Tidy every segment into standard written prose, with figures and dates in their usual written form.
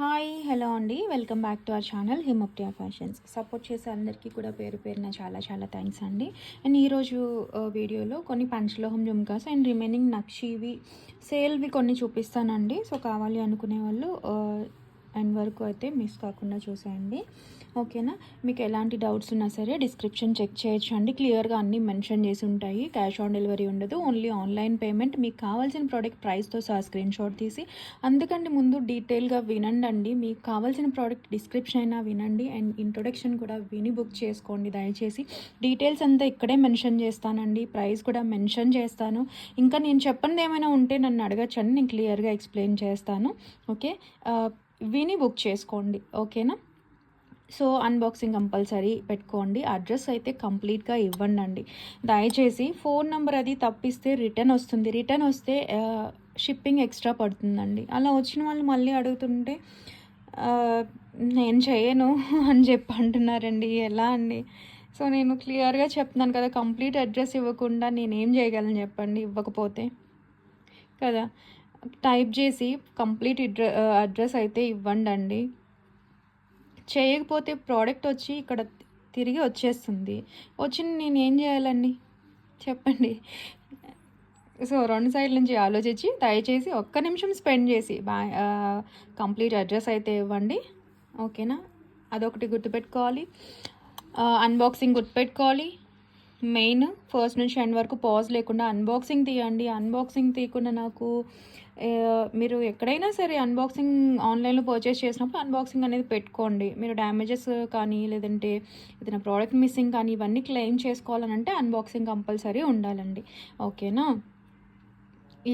Hi hello అండి, welcome back to our channel Himapriya fashions. Support చేసే అందరికీ కూడా పేరు పేరున చాలా చాలా థ్యాంక్స్ అండి. అండ్ ఈరోజు వీడియోలో కొన్ని పంచలోహం జుమ్కాస్ అండ్ రిమైనింగ్ నక్షీవి సేల్వి కొన్ని చూపిస్తానండి. సో కావాలి అనుకునే వాళ్ళు ఎండ్ వరకు అయితే మిస్ కాకుండా చూసేయండి, ఓకేనా. మీకు ఎలాంటి డౌట్స్ ఉన్నా సరే డిస్క్రిప్షన్ చెక్ చేయొచ్చు అండి. క్లియర్గా అన్నీ మెన్షన్ చేసి ఉంటాయి. క్యాష్ ఆన్ డెలివరీ ఉండదు, ఓన్లీ ఆన్లైన్ పేమెంట్. మీకు కావాల్సిన ప్రోడక్ట్ ప్రైస్తో సహా స్క్రీన్ షాట్ తీసి అందుకంటే ముందు డీటెయిల్గా వినండి. మీకు కావాల్సిన ప్రోడక్ట్ డిస్క్రిప్షన్ అయినా వినండి అండ్ ఇంట్రొడక్షన్ కూడా విని బుక్ చేసుకోండి దయచేసి. డీటెయిల్స్ అంతా ఇక్కడే మెన్షన్ చేస్తానండి, ప్రైస్ కూడా మెన్షన్ చేస్తాను. ఇంకా నేను చెప్పండి ఏమైనా ఉంటే నన్ను అడగచ్చండి, నేను క్లియర్గా ఎక్స్ప్లెయిన్ చేస్తాను. ఓకే, విని బుక్ చేసుకోండి, ఓకేనా. సో అన్బాక్సింగ్ కంపల్సరీ పెట్టుకోండి. అడ్రస్ అయితే కంప్లీట్గా ఇవ్వండి దయచేసి. ఫోన్ నెంబర్ అది తప్పిస్తే రిటర్న్ వస్తుంది, రిటర్న్ వస్తే షిప్పింగ్ ఎక్స్ట్రా పడుతుందండి. అలా వచ్చిన వాళ్ళు మళ్ళీ అడుగుతుంటే నేను చేయను అని చెప్పి అంటున్నారండి. ఎలా అండి? సో నేను క్లియర్గా చెప్తున్నాను కదా, కంప్లీట్ అడ్రస్ ఇవ్వకుండా నేనేం చేయగలను చెప్పండి, ఇవ్వకపోతే కదా. టైప్ చేసి కంప్లీట్ అడ్రస్ అయితే ఇవ్వండి. చేయకపోతే ప్రోడక్ట్ వచ్చి ఇక్కడ తిరిగి వచ్చేస్తుంది. వచ్చి నేను ఏం చేయాలండి చెప్పండి. సో 2 సైడ్ల నుంచి ఆలోచించి దయచేసి ఒక్క నిమిషం స్పెండ్ చేసి కంప్లీట్ అడ్రస్ అయితే ఇవ్వండి, ఓకేనా. అదొకటి గుర్తుపెట్టుకోవాలి. అన్బాక్సింగ్ గుర్తుపెట్టుకోవాలి. మెయిన్ ఫస్ట్ నుంచి ఎండ్ వరకు పాజ్ లేకుండా అన్బాక్సింగ్ తీయండి. అన్బాక్సింగ్ తీయకుండా నాకు మీరు ఎక్కడైనా సరే అన్బాక్సింగ్ ఆన్లైన్లో పర్చేస్ చేసినప్పుడు అన్బాక్సింగ్ అనేది పెట్టుకోండి. మీరు డ్యామేజెస్ కానీ లేదంటే ఏదైనా ప్రోడక్ట్ మిస్సింగ్ కానీ ఇవన్నీ క్లెయిమ్ చేసుకోవాలనంటే అన్బాక్సింగ్ కంపల్సరీ ఉండాలండి, ఓకేనా.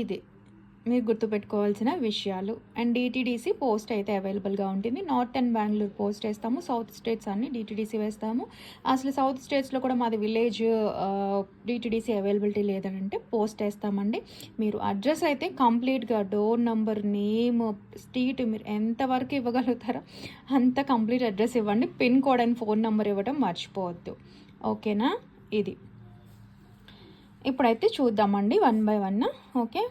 ఇది మీరు గుర్తుపెట్టుకోవాల్సిన విషయాలు. అండ్ డిటీడీసీ పోస్ట్ అయితే అవైలబుల్గా ఉంటుంది. నార్త్ అండ్ బెంగళూరు పోస్ట్ వేస్తాము, సౌత్ స్టేట్స్ అన్ని డిటీడీసీ వేస్తాము. అసలు సౌత్ స్టేట్స్లో కూడా మాది విలేజ్ డిటీడీసీ అవైలబిలిటీ లేదనంటే పోస్ట్ వేస్తామండి. మీరు అడ్రస్ అయితే కంప్లీట్గా డోర్ నంబర్, నేమ్, స్ట్రీట్ మీరు ఎంతవరకు ఇవ్వగలుగుతారో అంత కంప్లీట్ అడ్రస్ ఇవ్వండి. Pin code and phone number ఇవ్వడం మర్చిపోవద్దు, ఓకేనా. ఇది ఇప్పుడైతే చూద్దామండి 1 by 1, ఓకే.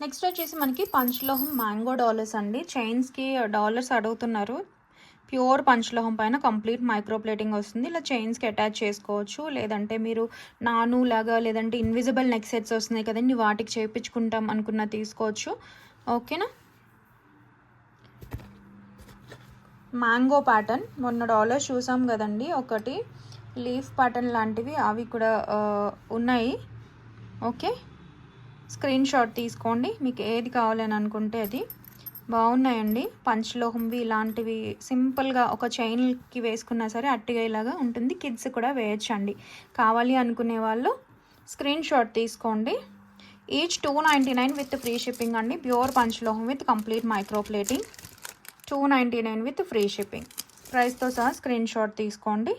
నెక్స్ట్ వచ్చేసి మనకి పంచలోహం మ్యాంగో డాలర్స్ అండి. చైన్స్కి డాలర్స్ అడుగుతున్నారు. ప్యూర్ పంచలోహం పైన కంప్లీట్ మైక్రో ప్లేటింగ్ వస్తుంది. ఇలా చైన్స్కి అటాచ్ చేసుకోవచ్చు, లేదంటే మీరు నాను లాగా లేదంటే ఇన్విజిబుల్ నెక్ సెట్స్ వస్తున్నాయి కదండి, వాటికి చేయించుకుంటాం అనుకున్న తీసుకోవచ్చు, ఓకేనా. మ్యాంగో ప్యాటర్న్ మొన్న డాలర్స్ చూసాం కదండి, ఒకటి లీఫ్ ప్యాటర్న్ లాంటివి అవి కూడా ఉన్నాయి, ఓకే. స్క్రీన్ షాట్ తీసుకోండి మీకు ఏది కావాలని అనుకుంటే అది. బాగున్నాయండి పంచలోహంవి. ఇలాంటివి సింపుల్గా ఒక చైన్కి వేసుకున్నా సరే అట్టిగా ఇలాగా ఉంటుంది. కిడ్స్ కూడా వేయచ్చండి. కావాలి అనుకునే వాళ్ళు స్క్రీన్ షాట్ తీసుకోండి. ఈచ్ 299 విత్ ఫ్రీ షిప్పింగ్ అండి. ప్యూర్ పంచలోహం with complete micro plating, 299 with free shipping. ప్రైస్తో సహా స్క్రీన్ షాట్ తీసుకోండి.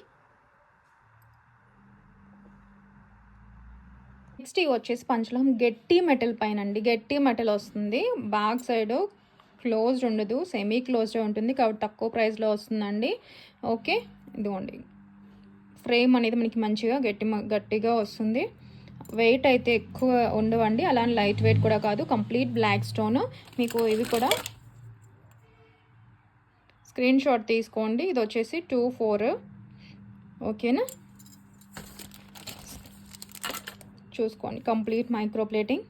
నెక్స్ట్ ఇవి వచ్చేసి పంచలోహం గట్టి మెటల్ పైన అండి. గట్టి మెటల్ వస్తుంది, బ్యాక్ సైడ్ క్లోజ్డ్ ఉండదు, సెమీ క్లోజ్డ్ ఉంటుంది కాబట్టి తక్కువ ప్రైస్లో వస్తుందండి, ఓకే. ఇదిగోండి ఫ్రేమ్ అనేది మనకి మంచిగా గట్టిగా వస్తుంది. వెయిట్ అయితే ఎక్కువ ఉండవండి, అలానే లైట్ వెయిట్ కూడా కాదు. Complete black stone. మీకు ఇవి కూడా స్క్రీన్ షాట్ తీసుకోండి. ఇది వచ్చేసి 24, ఓకేనా. చూసుకోండి complete micro plating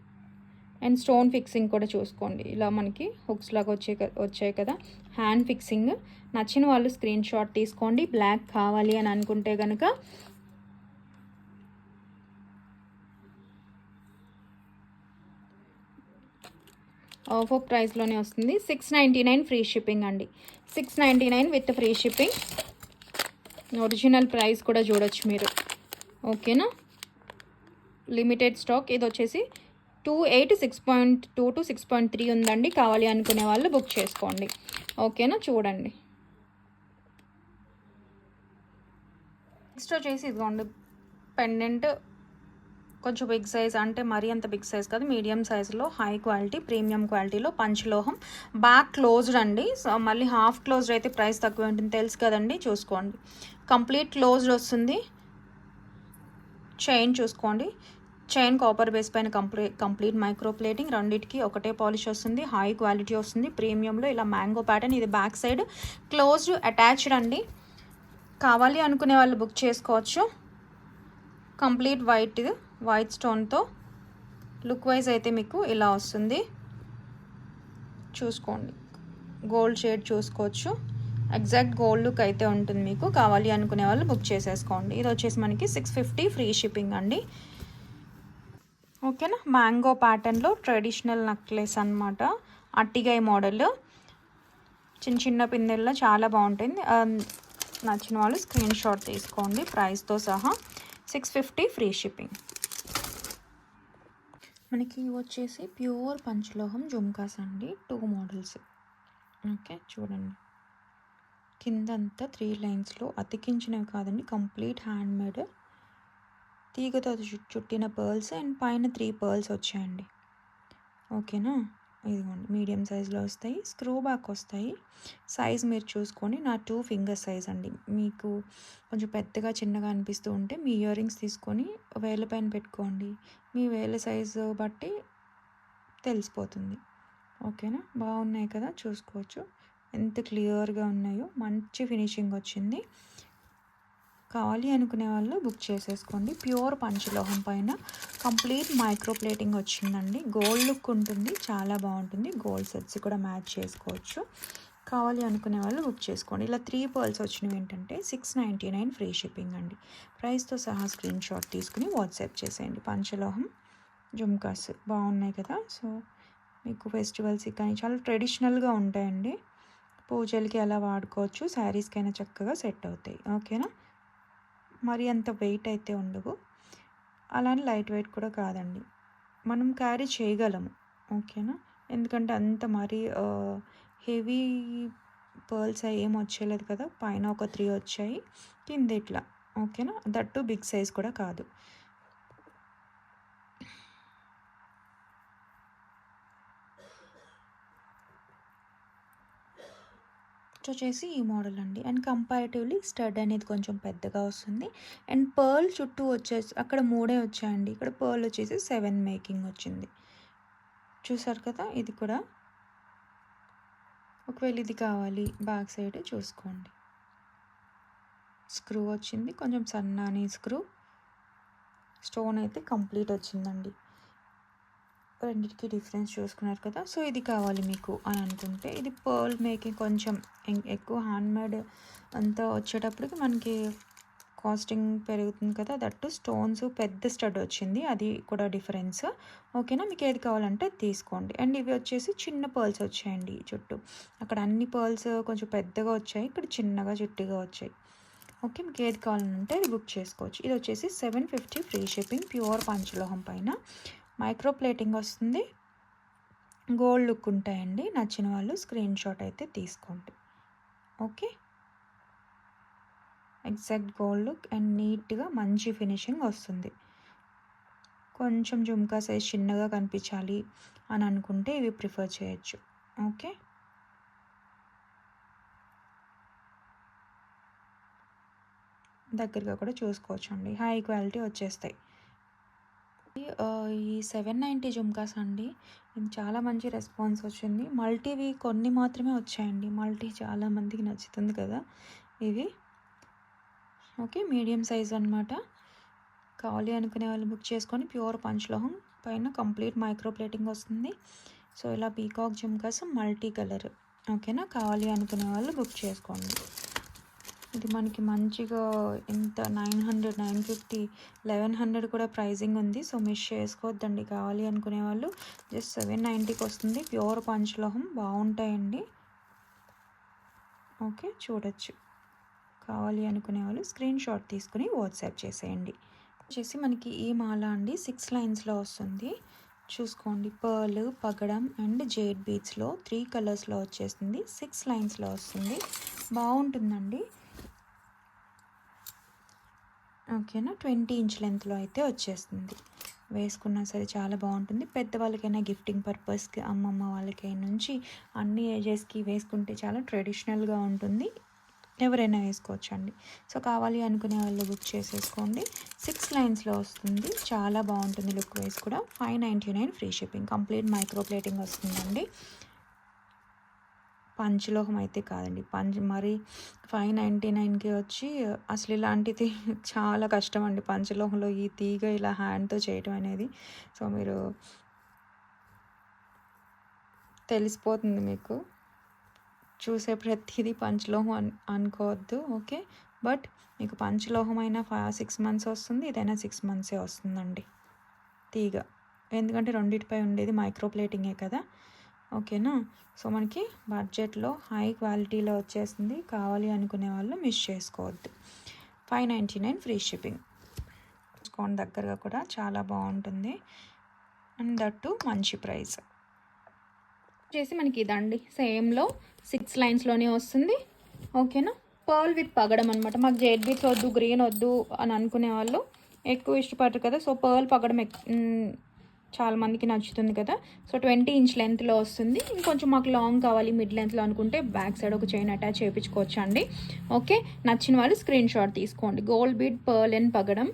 and stone fixing కూడా చూసుకోండి. ఇలా మనకి హుక్స్ లాగా వచ్చాయి కదా, హ్యాండ్ ఫిక్సింగ్. నచ్చిన వాళ్ళు స్క్రీన్ షాట్ తీసుకోండి. బ్లాక్ కావాలి అని అనుకుంటే కనుక ఆఫర్ ప్రైస్లోనే వస్తుంది. 699 ఫ్రీ షిప్పింగ్ అండి. 699 with free shipping. Original price కూడా చూడొచ్చు మీరు, ఓకేనా. Limited stock. ఇది వచ్చేసి 28 6.2 to 6.3 ఉందండి. కావాలి అనుకునే వాళ్ళు బుక్ చేసుకోండి, ఓకేనా. చూడండి నెక్స్ట్ వచ్చేసి ఇదిగోండి పెండెంట్. కొంచెం బిగ్ సైజ్, అంటే మరీ అంత బిగ్ సైజ్ కాదు, మీడియం సైజులో హై క్వాలిటీ ప్రీమియం క్వాలిటీలో పంచలోహం. బ్యాక్ క్లోజ్డ్ అండి. సో మళ్ళీ హాఫ్ క్లోజ్డ్ అయితే ప్రైస్ తక్కువ ఉంటుంది తెలుసు కదండి. చూసుకోండి కంప్లీట్ క్లోజ్డ్ వస్తుంది. చైన్ చూసుకోండి, చైన్ కాపర్ బేస్ పైన కంప్లీట్ మైక్రో ప్లేటింగ్, రెండింటికి ఒకటే పాలిష్ వస్తుంది, హై క్వాలిటీ వస్తుంది, ప్రీమియంలో ఇలా మ్యాంగో ప్యాటర్న్. ఇది బ్యాక్ సైడ్ క్లోజ్డ్ అటాచ్డ్ అండి. కావాలి అనుకునే వాళ్ళు బుక్ చేసుకోవచ్చు. కంప్లీట్ వైట్ స్టోన్తో లుక్ వైజ్ అయితే మీకు ఇలా వస్తుంది. చూసుకోండి, గోల్డ్ షేడ్ చూసుకోవచ్చు. ఎగ్జాక్ట్ గోల్డ్ లుక్ అయితే ఉంటుంది మీకు. కావాలి అనుకునే వాళ్ళు బుక్ చేసేసుకోండి. ఇది వచ్చేసి మనకి 650 ఫ్రీ షిప్పింగ్ అండి. ఓకేనా, మ్యాంగో ప్యాటర్న్లో ట్రెడిషనల్ నెక్లెస్ అనమాట. అట్టిగాయ మోడల్, చిన్న చిన్న పిందెల్లో చాలా బాగుంటుంది. నచ్చిన వాళ్ళు స్క్రీన్ షాట్ తీసుకోండి ప్రైస్తో సహా. 650 ఫ్రీ షిప్పింగ్. మనకి వచ్చేసి ప్యూర్ పంచలోహం జుమ్కాస్ అండి. 2 మోడల్స్. ఓకే, చూడండి, కిందంతా 3 లైన్స్లో అతికించినవి కాదండి, కంప్లీట్ హ్యాండ్ మేడ్. తీగతో చుట్టిన పర్ల్స్ అండ్ పైన 3 పర్ల్స్ వచ్చాయండి. ఓకేనా, ఇదిగోండి మీడియం సైజులో వస్తాయి, స్క్రూ బ్యాక్ వస్తాయి. సైజ్ మీరు చూసుకొని, నా 2 ఫింగర్ సైజ్ అండి. మీకు కొంచెం పెద్దగా చిన్నగా అనిపిస్తూ ఉంటే మీ ఇయర్ రింగ్స్ తీసుకొని వేళ్ళ పైన పెట్టుకోండి. మీ వేళ్ళ సైజు బట్టి తెలిసిపోతుంది. ఓకేనా, బాగున్నాయి కదా, చూసుకోవచ్చు ఎంత క్లియర్గా ఉన్నాయో. మంచి ఫినిషింగ్ వచ్చింది. కావాలి అనుకునే వాళ్ళు బుక్ చేసేసుకోండి. ప్యూర్ పంచలోహం పైన కంప్లీట్ మైక్రో ప్లేటింగ్ వచ్చిందండి. గోల్డ్ లుక్ ఉంటుంది, చాలా బాగుంటుంది. గోల్డ్ సెట్స్ కూడా మ్యాచ్ చేసుకోవచ్చు. కావాలి అనుకునే వాళ్ళు బుక్ చేసుకోండి. ఇలా 3 పర్ల్స్ వచ్చినవి ఏంటంటే 699 ఫ్రీ షిప్పింగ్ అండి. ప్రైస్తో సహా స్క్రీన్ షాట్ తీసుకుని వాట్సాప్ చేసేయండి. పంచలోహం జుమ్కాస్ బాగున్నాయి కదా. సో మీకు ఫెస్టివల్స్కి కానీ చాలా ట్రెడిషనల్గా ఉంటాయండి. పూజలకి అలా వాడుకోవచ్చు, శారీస్కైనా చక్కగా సెట్ అవుతాయి. ఓకేనా, మరి అంత వెయిట్ అయితే ఉండవు, అలానే లైట్ వెయిట్ కూడా కాదండి, మనం క్యారీ చేయగలము. ఓకేనా, ఎందుకంటే అంత మరీ హెవీ పర్ల్స్ ఏం వచ్చేలేదు కదా. పైన ఒక 3 వచ్చాయి, కింద ఇట్లా. ఓకేనా, దట్టు బిగ్ సైజ్ కూడా కాదు. వచ్చేసి ఈ మోడల్ అండి. అండ్ కంపారిటివ్లీ స్టడ్ అనేది కొంచెం పెద్దగా వస్తుంది. అండ్ పర్ల్ చుట్టూ వచ్చేసి అక్కడ 3 వచ్చాయండి, ఇక్కడ పర్ల్ వచ్చేసి 7 మేకింగ్ వచ్చింది. చూసారు కదా, ఇది కూడా. ఒకవేళ ఇది కావాలి బ్యాక్ సైడ్ చూసుకోండి, స్క్రూ వచ్చింది, కొంచెం సన్నాని స్క్రూ. స్టోన్ అయితే కంప్లీట్ వచ్చిందండి. రెండింటికి డిఫరెన్స్ చూసుకున్నారు కదా. సో ఇది కావాలి మీకు అని అనుకుంటే, ఇది పర్ల్ మేకింగ్ కొంచెం ఎక్కువ హ్యాండ్మేడ్ అంతా వచ్చేటప్పటికి మనకి కాస్టింగ్ పెరుగుతుంది కదా. దట్టు స్టోన్స్ పెద్ద స్టడ్ వచ్చింది, అది కూడా డిఫరెన్స్. ఓకేనా, మీకు ఏది కావాలంటే తీసుకోండి. అండ్ ఇవి వచ్చేసి చిన్న పర్ల్స్ వచ్చాయండి చుట్టూ. అక్కడ అన్ని పర్ల్స్ కొంచెం పెద్దగా వచ్చాయి, ఇక్కడ చిన్నగా చుట్టుగా వచ్చాయి. ఓకే, మీకు ఏది కావాలంటే అది బుక్ చేసుకోవచ్చు. ఇది వచ్చేసి 750 ఫ్రీ షిప్పింగ్. ప్యూర్ పంచలోహం పైన మైక్రో ప్లేటింగ్ వస్తుంది, గోల్డ్ లుక్ ఉంటాయండి. నచ్చిన వాళ్ళు స్క్రీన్ షాట్ అయితే తీసుకోండి. Okay, exact gold look and నీట్గా మంచి ఫినిషింగ్ వస్తుంది. కొంచెం జుమ్కా సైజ్ చిన్నగా కనిపించాలి అని అనుకుంటే ఇవి ప్రిఫర్ చేయొచ్చు. ఓకే, దగ్గరగా కూడా చూసుకోవచ్చు అండి, హై క్వాలిటీ వచ్చేస్తాయి. ఈ 790 జుమ్కాస్ అండి, ఇది చాలా మంచి రెస్పాన్స్ వచ్చింది. మల్టీవి కొన్ని మాత్రమే వచ్చాయండి, మల్టీ చాలామందికి నచ్చుతుంది కదా ఇవి. ఓకే, మీడియం సైజ్ అనమాట. కావాలి అనుకునే వాళ్ళు బుక్ చేసుకొని, ప్యూర్ పంచలోహం పైన కంప్లీట్ మైక్రో ప్లేటింగ్ వస్తుంది. సో ఇలా పీకాక్ జుమ్కాస్ మల్టీ కలర్. ఓకేనా, కావాలి అనుకునే వాళ్ళు బుక్ చేసుకోండి. ఇది మనకి మంచిగా ఎంత 900, 950, 1100 కూడా ప్రైజింగ్ ఉంది. సో మిస్ చేసుకోవద్దండి. కావాలి అనుకునే వాళ్ళు జస్ట్ 790కి వస్తుంది. ప్యూర్ పంచలోహం బాగుంటాయండి. ఓకే, చూడొచ్చు. కావాలి అనుకునే వాళ్ళు స్క్రీన్ షాట్ తీసుకుని వాట్సాప్ చేసేయండి. వచ్చేసి మనకి ఈ మాల అండి 6 లైన్స్లో వస్తుంది. చూసుకోండి, పర్ల్, పగడం అండ్ జేడ్ బీడ్స్లో 3 కలర్స్లో వచ్చేస్తుంది. 6 లైన్స్లో వస్తుంది, బాగుంటుందండి. ఓకేనా, 20 ఇంచ్ లెంత్లో అయితే వచ్చేస్తుంది. వేసుకున్నా సరే చాలా బాగుంటుంది. పెద్దవాళ్ళకైనా గిఫ్టింగ్ పర్పస్కి, అమ్మమ్మ వాళ్ళకైనా నుంచి అన్ని ఏజెస్కి వేసుకుంటే చాలా ట్రెడిషనల్గా ఉంటుంది. ఎవరైనా వేసుకోవచ్చండి. సో కావాలి అనుకునే వాళ్ళు బుక్ చేసేసుకోండి. 6 లైన్స్‌లో వస్తుంది. చాలా బాగుంటుంది లుక్ వైస్ కూడా. 599 free shipping. Complete micro plating వస్తుందండి. పంచలోహం అయితే కాదండి. మరి 599కి వచ్చి అసలు ఇలాంటిది చాలా కష్టం అండి. పంచలోహంలో ఈ తీగ ఇలా హ్యాండ్‌తో చేయటం అనేది. సో మీరు తెలిసిపోతుంది మీకు. చూసే ప్రతిదీ పంచలోహం అనుకోవద్దు. ఓకే. బట్ మీకు పంచలోహం అయినా 6 మంత్స్ వస్తుంది. ఇదైనా 6 మంత్సే వస్తుందండి తీగ. ఎందుకంటే రెండిటిపై ఉండేది మైక్రో ప్లేటింగే కదా. ఓకేనా. సో మనకి బడ్జెట్లో హై క్వాలిటీలో వచ్చేసింది. కావాలి అనుకునే వాళ్ళు మిస్ చేసుకోవద్దు. 599 ఫ్రీ షిప్పింగ్. డిస్కౌంట్ దగ్గరగా కూడా చాలా బాగుంటుంది. అండ్ దట్టు మంచి ప్రైస్ చేసి మనకి ఇదండి. సేమ్లో 6 లైన్స్లోనే వస్తుంది. ఓకేనా. పర్ల్ విత్ పగడం అనమాట. మాకు జెడ్ బీట్స్ వద్దు, గ్రీన్ వద్దు అని అనుకునే వాళ్ళు ఎక్కువ ఇష్టపడరు కదా. సో పర్ల్ పగడం చాలా మందికి నచ్చుతుంది కదా. సో 20 ఇంచ్ లెంత్లో వస్తుంది. ఇంకొంచెం మాకు లాంగ్ కావాలి, మిడ్ లెంత్లో అనుకుంటే బ్యాక్ సైడ్ ఒక చైన్ అటాచ్ చేయించుకోవచ్చు అండి. ఓకే. నచ్చిన వాళ్ళు స్క్రీన్ షాట్ తీసుకోండి. గోల్డ్ బీడ్, పర్ల్ అండ్ పగడం.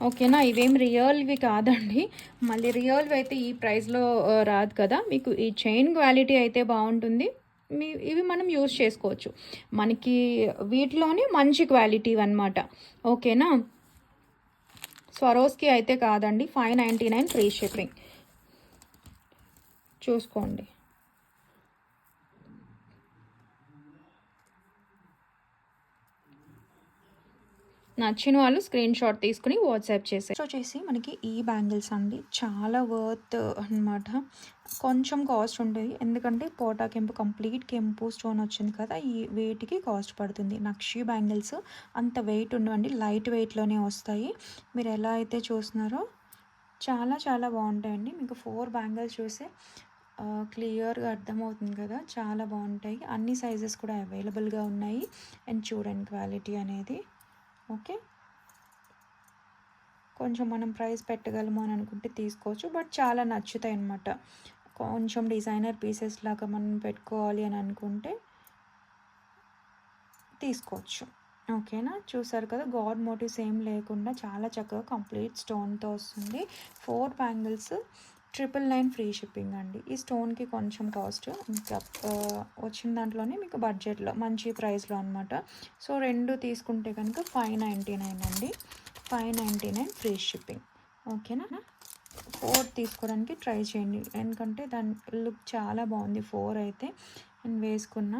ఓకేనా. ఇవేం రియల్వి కాదండి. మళ్ళీ రియల్వి అయితే ఈ ప్రైస్లో రాదు కదా. మీకు ఈ చైన్ క్వాలిటీ అయితే బాగుంటుంది. ఇవి మనం యూజ్ చేసుకోవచ్చు. మనకి వీటిలోనే మంచి క్వాలిటీ అనమాట. ఓకేనా. స్వరోస్కి అయితే కాదండి. 599 ఫ్రీ షిప్పింగ్. చూసుకోండి. నచ్చిన వాళ్ళు స్క్రీన్ షాట్ తీసుకుని వాట్సాప్ చేసేసి వచ్చేసి మనకి ఈ బ్యాంగిల్స్ అండి. చాలా వర్త్ అనమాట. కొంచెం కాస్ట్ ఉంటుంది. ఎందుకంటే పోటా కెంపు, కంప్లీట్ కెంపు స్టోన్ వచ్చింది కదా. ఈ వెయిట్కి కాస్ట్ పడుతుంది. నక్షి బ్యాంగిల్స్ అంత వెయిట్ ఉండవండి. లైట్ వెయిట్లోనే వస్తాయి. మీరు ఎలా అయితే చూస్తున్నారో చాలా చాలా బాగుంటాయండి. మీకు 4 బ్యాంగిల్స్ చూస్తే క్లియర్గా అర్థమవుతుంది కదా. చాలా బాగుంటాయి. అన్ని సైజెస్ కూడా అవైలబుల్గా ఉన్నాయి. అండ్ చూడండి క్వాలిటీ అనేది. ఓకే. కొంచెం మనం ప్రైస్ పెట్టగలము అని అనుకుంటే తీసుకోవచ్చు. బట్ చాలా నచ్చుతాయి అన్నమాట. కొంచెం డిజైనర్ పీసెస్ లాగా మనం పెట్టుకోవాలి అని అనుకుంటే తీసుకోవచ్చు. ఓకేనా. చూసారు కదా. గాడ్ మోటివ్స్ ఏం లేకుండా చాలా చక్కగా కంప్లీట్ స్టోన్తో వస్తుంది. 4 బ్యాంగిల్స్ 999 ఫ్రీ షిప్పింగ్ అండి. ఈ స్టోన్కి కొంచెం కాస్ట్ ఇంకా వచ్చిన దాంట్లోనే మీకు బడ్జెట్లో మంచి ప్రైస్లో అనమాట. సో 2 తీసుకుంటే కనుక 599 అండి. 599 ఫ్రీ షిప్పింగ్. ఓకేనా. 4 తీసుకోవడానికి ట్రై చేయండి. ఎందుకంటే దాని లుక్ చాలా బాగుంది 4 అయితే. అండ్ వేసుకున్న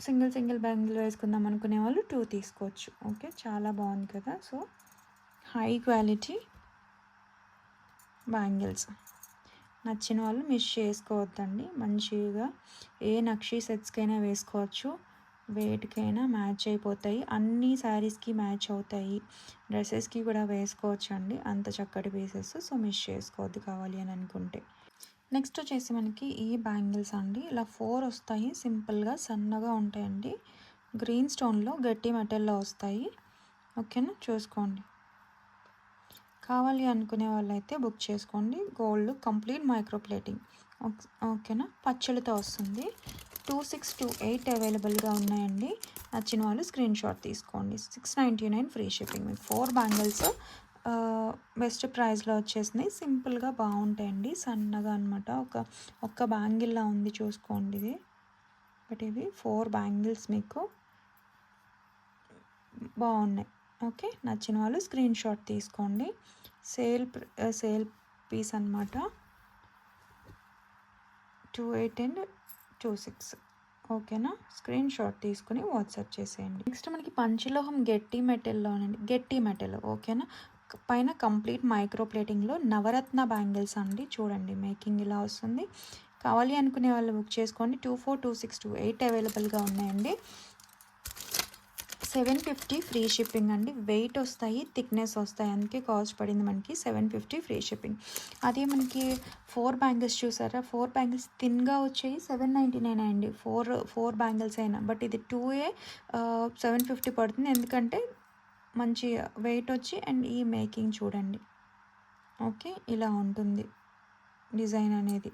సింగిల్ బ్యాంగిల్ వేసుకుందాం అనుకునే వాళ్ళు 2 తీసుకోవచ్చు. ఓకే. చాలా బాగుంది కదా. సో హై క్వాలిటీ బ్యాంగిల్స్ నచ్చిన వాళ్ళు మిస్ చేసుకోవద్దండి. మంచిగా ఏ నక్షి సెట్స్కైనా వేసుకోవచ్చు. వెయిట్కైనా మ్యాచ్ అయిపోతాయి. అన్ని శారీస్కి మ్యాచ్ అవుతాయి. డ్రెస్సెస్కి కూడా వేసుకోవచ్చు అండి. అంత చక్కటి పీసెస్. సో మిస్ చేసుకోవద్దు కావాలి అని అనుకుంటే. నెక్స్ట్ వచ్చేసి మనకి ఈ బ్యాంగిల్స్ అండి. ఇలా 4 వస్తాయి. సింపుల్గా సన్నగా ఉంటాయండి. గ్రీన్ స్టోన్లో గట్టి మెటల్లో వస్తాయి. ఓకేనా. చూసుకోండి. కావాలి అనుకునే వాళ్ళైతే బుక్ చేసుకోండి. Gold complete micro plating. ఓకేనా. పచ్చలతో వస్తుంది. 2628 అవైలబుల్గా ఉన్నాయండి. నచ్చిన వాళ్ళు స్క్రీన్ షాట్ తీసుకోండి. 699 ఫ్రీ షిప్పింగ్. మీకు 4 బ్యాంగిల్స్ బెస్ట్ ప్రైస్లో వచ్చేసినాయి. సింపుల్గా బాగుంటాయండి. సన్నగా అనమాట. ఒక్క బ్యాంగిల్లా ఉంది చూసుకోండి ఇది. బట్ ఇవి 4 బ్యాంగిల్స్ మీకు బాగున్నాయి. ఓకే. నచ్చిన వాళ్ళు స్క్రీన్ షాట్ తీసుకోండి. సేల్ పీస్ అనమాట. 28 అండ్ 26. ఓకేనా. స్క్రీన్ షాట్ తీసుకుని వాట్సాప్ చేసేయండి. నెక్స్ట్ మనకి పంచలోహం గట్టి మెటల్. ఓకేనా. పైన కంప్లీట్ మైక్రో ప్లేటింగ్లో నవరత్న బ్యాంగిల్స్ అండి. చూడండి మేకింగ్ ఇలా వస్తుంది. కావాలి అనుకునే వాళ్ళు బుక్ చేసుకోండి. 242628 అవైలబుల్గా ఉన్నాయండి. 750 ఫ్రీ షిప్పింగ్ అండి. వెయిట్ వస్తాయి, థిక్నెస్ వస్తాయి. అందుకే కాస్ట్ పడింది మనకి 750 ఫ్రీ షిప్పింగ్. అదే మనకి 4 బ్యాంగిల్స్ చూసారా. 4 బ్యాంగిల్స్ థిన్గా వచ్చాయి 799 అండి. 4 బ్యాంగిల్స్ అయినా. బట్ ఇది 2 750 పడుతుంది. ఎందుకంటే మంచి వెయిట్ వచ్చి అండ్ ఈ మేకింగ్ చూడండి. ఓకే. ఇలా ఉంటుంది డిజైన్ అనేది.